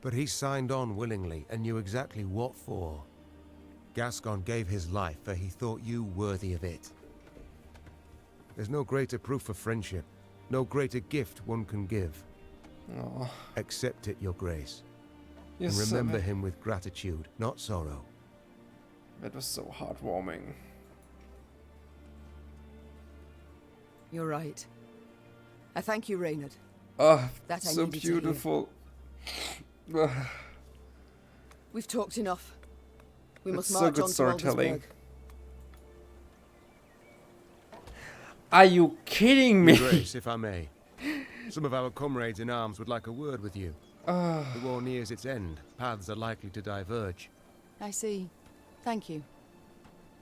[SPEAKER 9] But he signed on willingly and knew exactly what for. Gascon gave his life, for he thought you worthy of it. There's no greater proof of friendship, no greater gift one can give.
[SPEAKER 1] Oh.
[SPEAKER 9] Accept it, Your Grace.
[SPEAKER 1] Yes,
[SPEAKER 9] and remember him with gratitude, not sorrow.
[SPEAKER 1] That was so heartwarming.
[SPEAKER 8] You're right. I thank you, Reynard.
[SPEAKER 1] Oh,
[SPEAKER 8] that I
[SPEAKER 1] so
[SPEAKER 8] needed to hear.
[SPEAKER 1] beautiful.
[SPEAKER 8] We've talked enough. We must
[SPEAKER 1] It's so
[SPEAKER 8] march
[SPEAKER 1] good
[SPEAKER 8] on to
[SPEAKER 1] storytelling.
[SPEAKER 8] Aldersburg.
[SPEAKER 1] Are you kidding me?
[SPEAKER 9] Your Grace, if I may. Some of our comrades in arms would like a word with you. The war nears its end. Paths are likely to diverge.
[SPEAKER 8] I see. Thank you.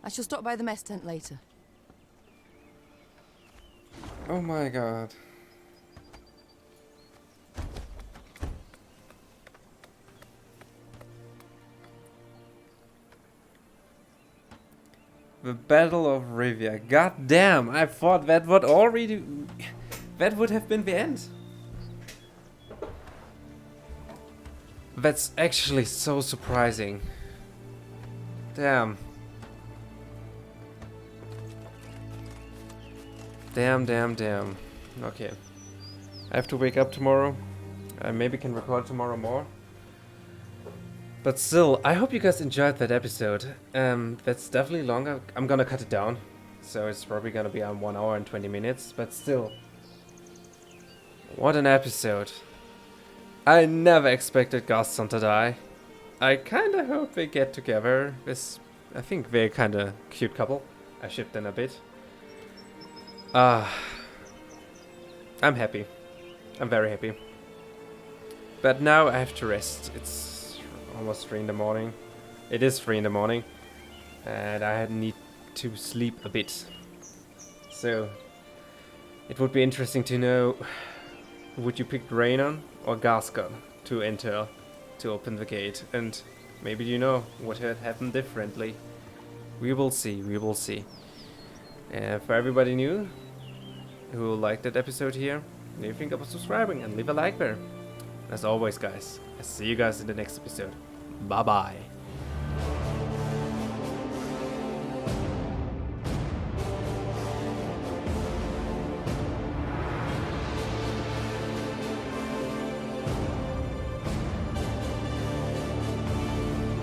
[SPEAKER 8] I shall stop by the mess tent later.
[SPEAKER 1] Oh my god. The Battle of Rivia. God damn, I thought that would already... That would have been the end. That's actually so surprising. Damn. Damn. Okay. I have to wake up tomorrow. I maybe can record tomorrow more. But still, I hope you guys enjoyed that episode. That's definitely longer. I'm gonna cut it down. So it's probably gonna be on 1 hour and 20 minutes. But still. What an episode. I never expected Gaston to die. I kinda hope they get together. I think they're kinda cute couple. I shipped them a bit. I'm happy. I'm very happy. But now I have to rest. It's almost 3 in the morning. It is 3 in the morning. And I need to sleep a bit. So, it would be interesting to know, would you pick Raynon or Gascon to enter, to open the gate? And maybe you know what had happened differently. We will see, we will see. For everybody new who liked that episode here, leave a think about subscribing and leave a like there. As always guys, I'll see you guys in the next episode. Bye bye.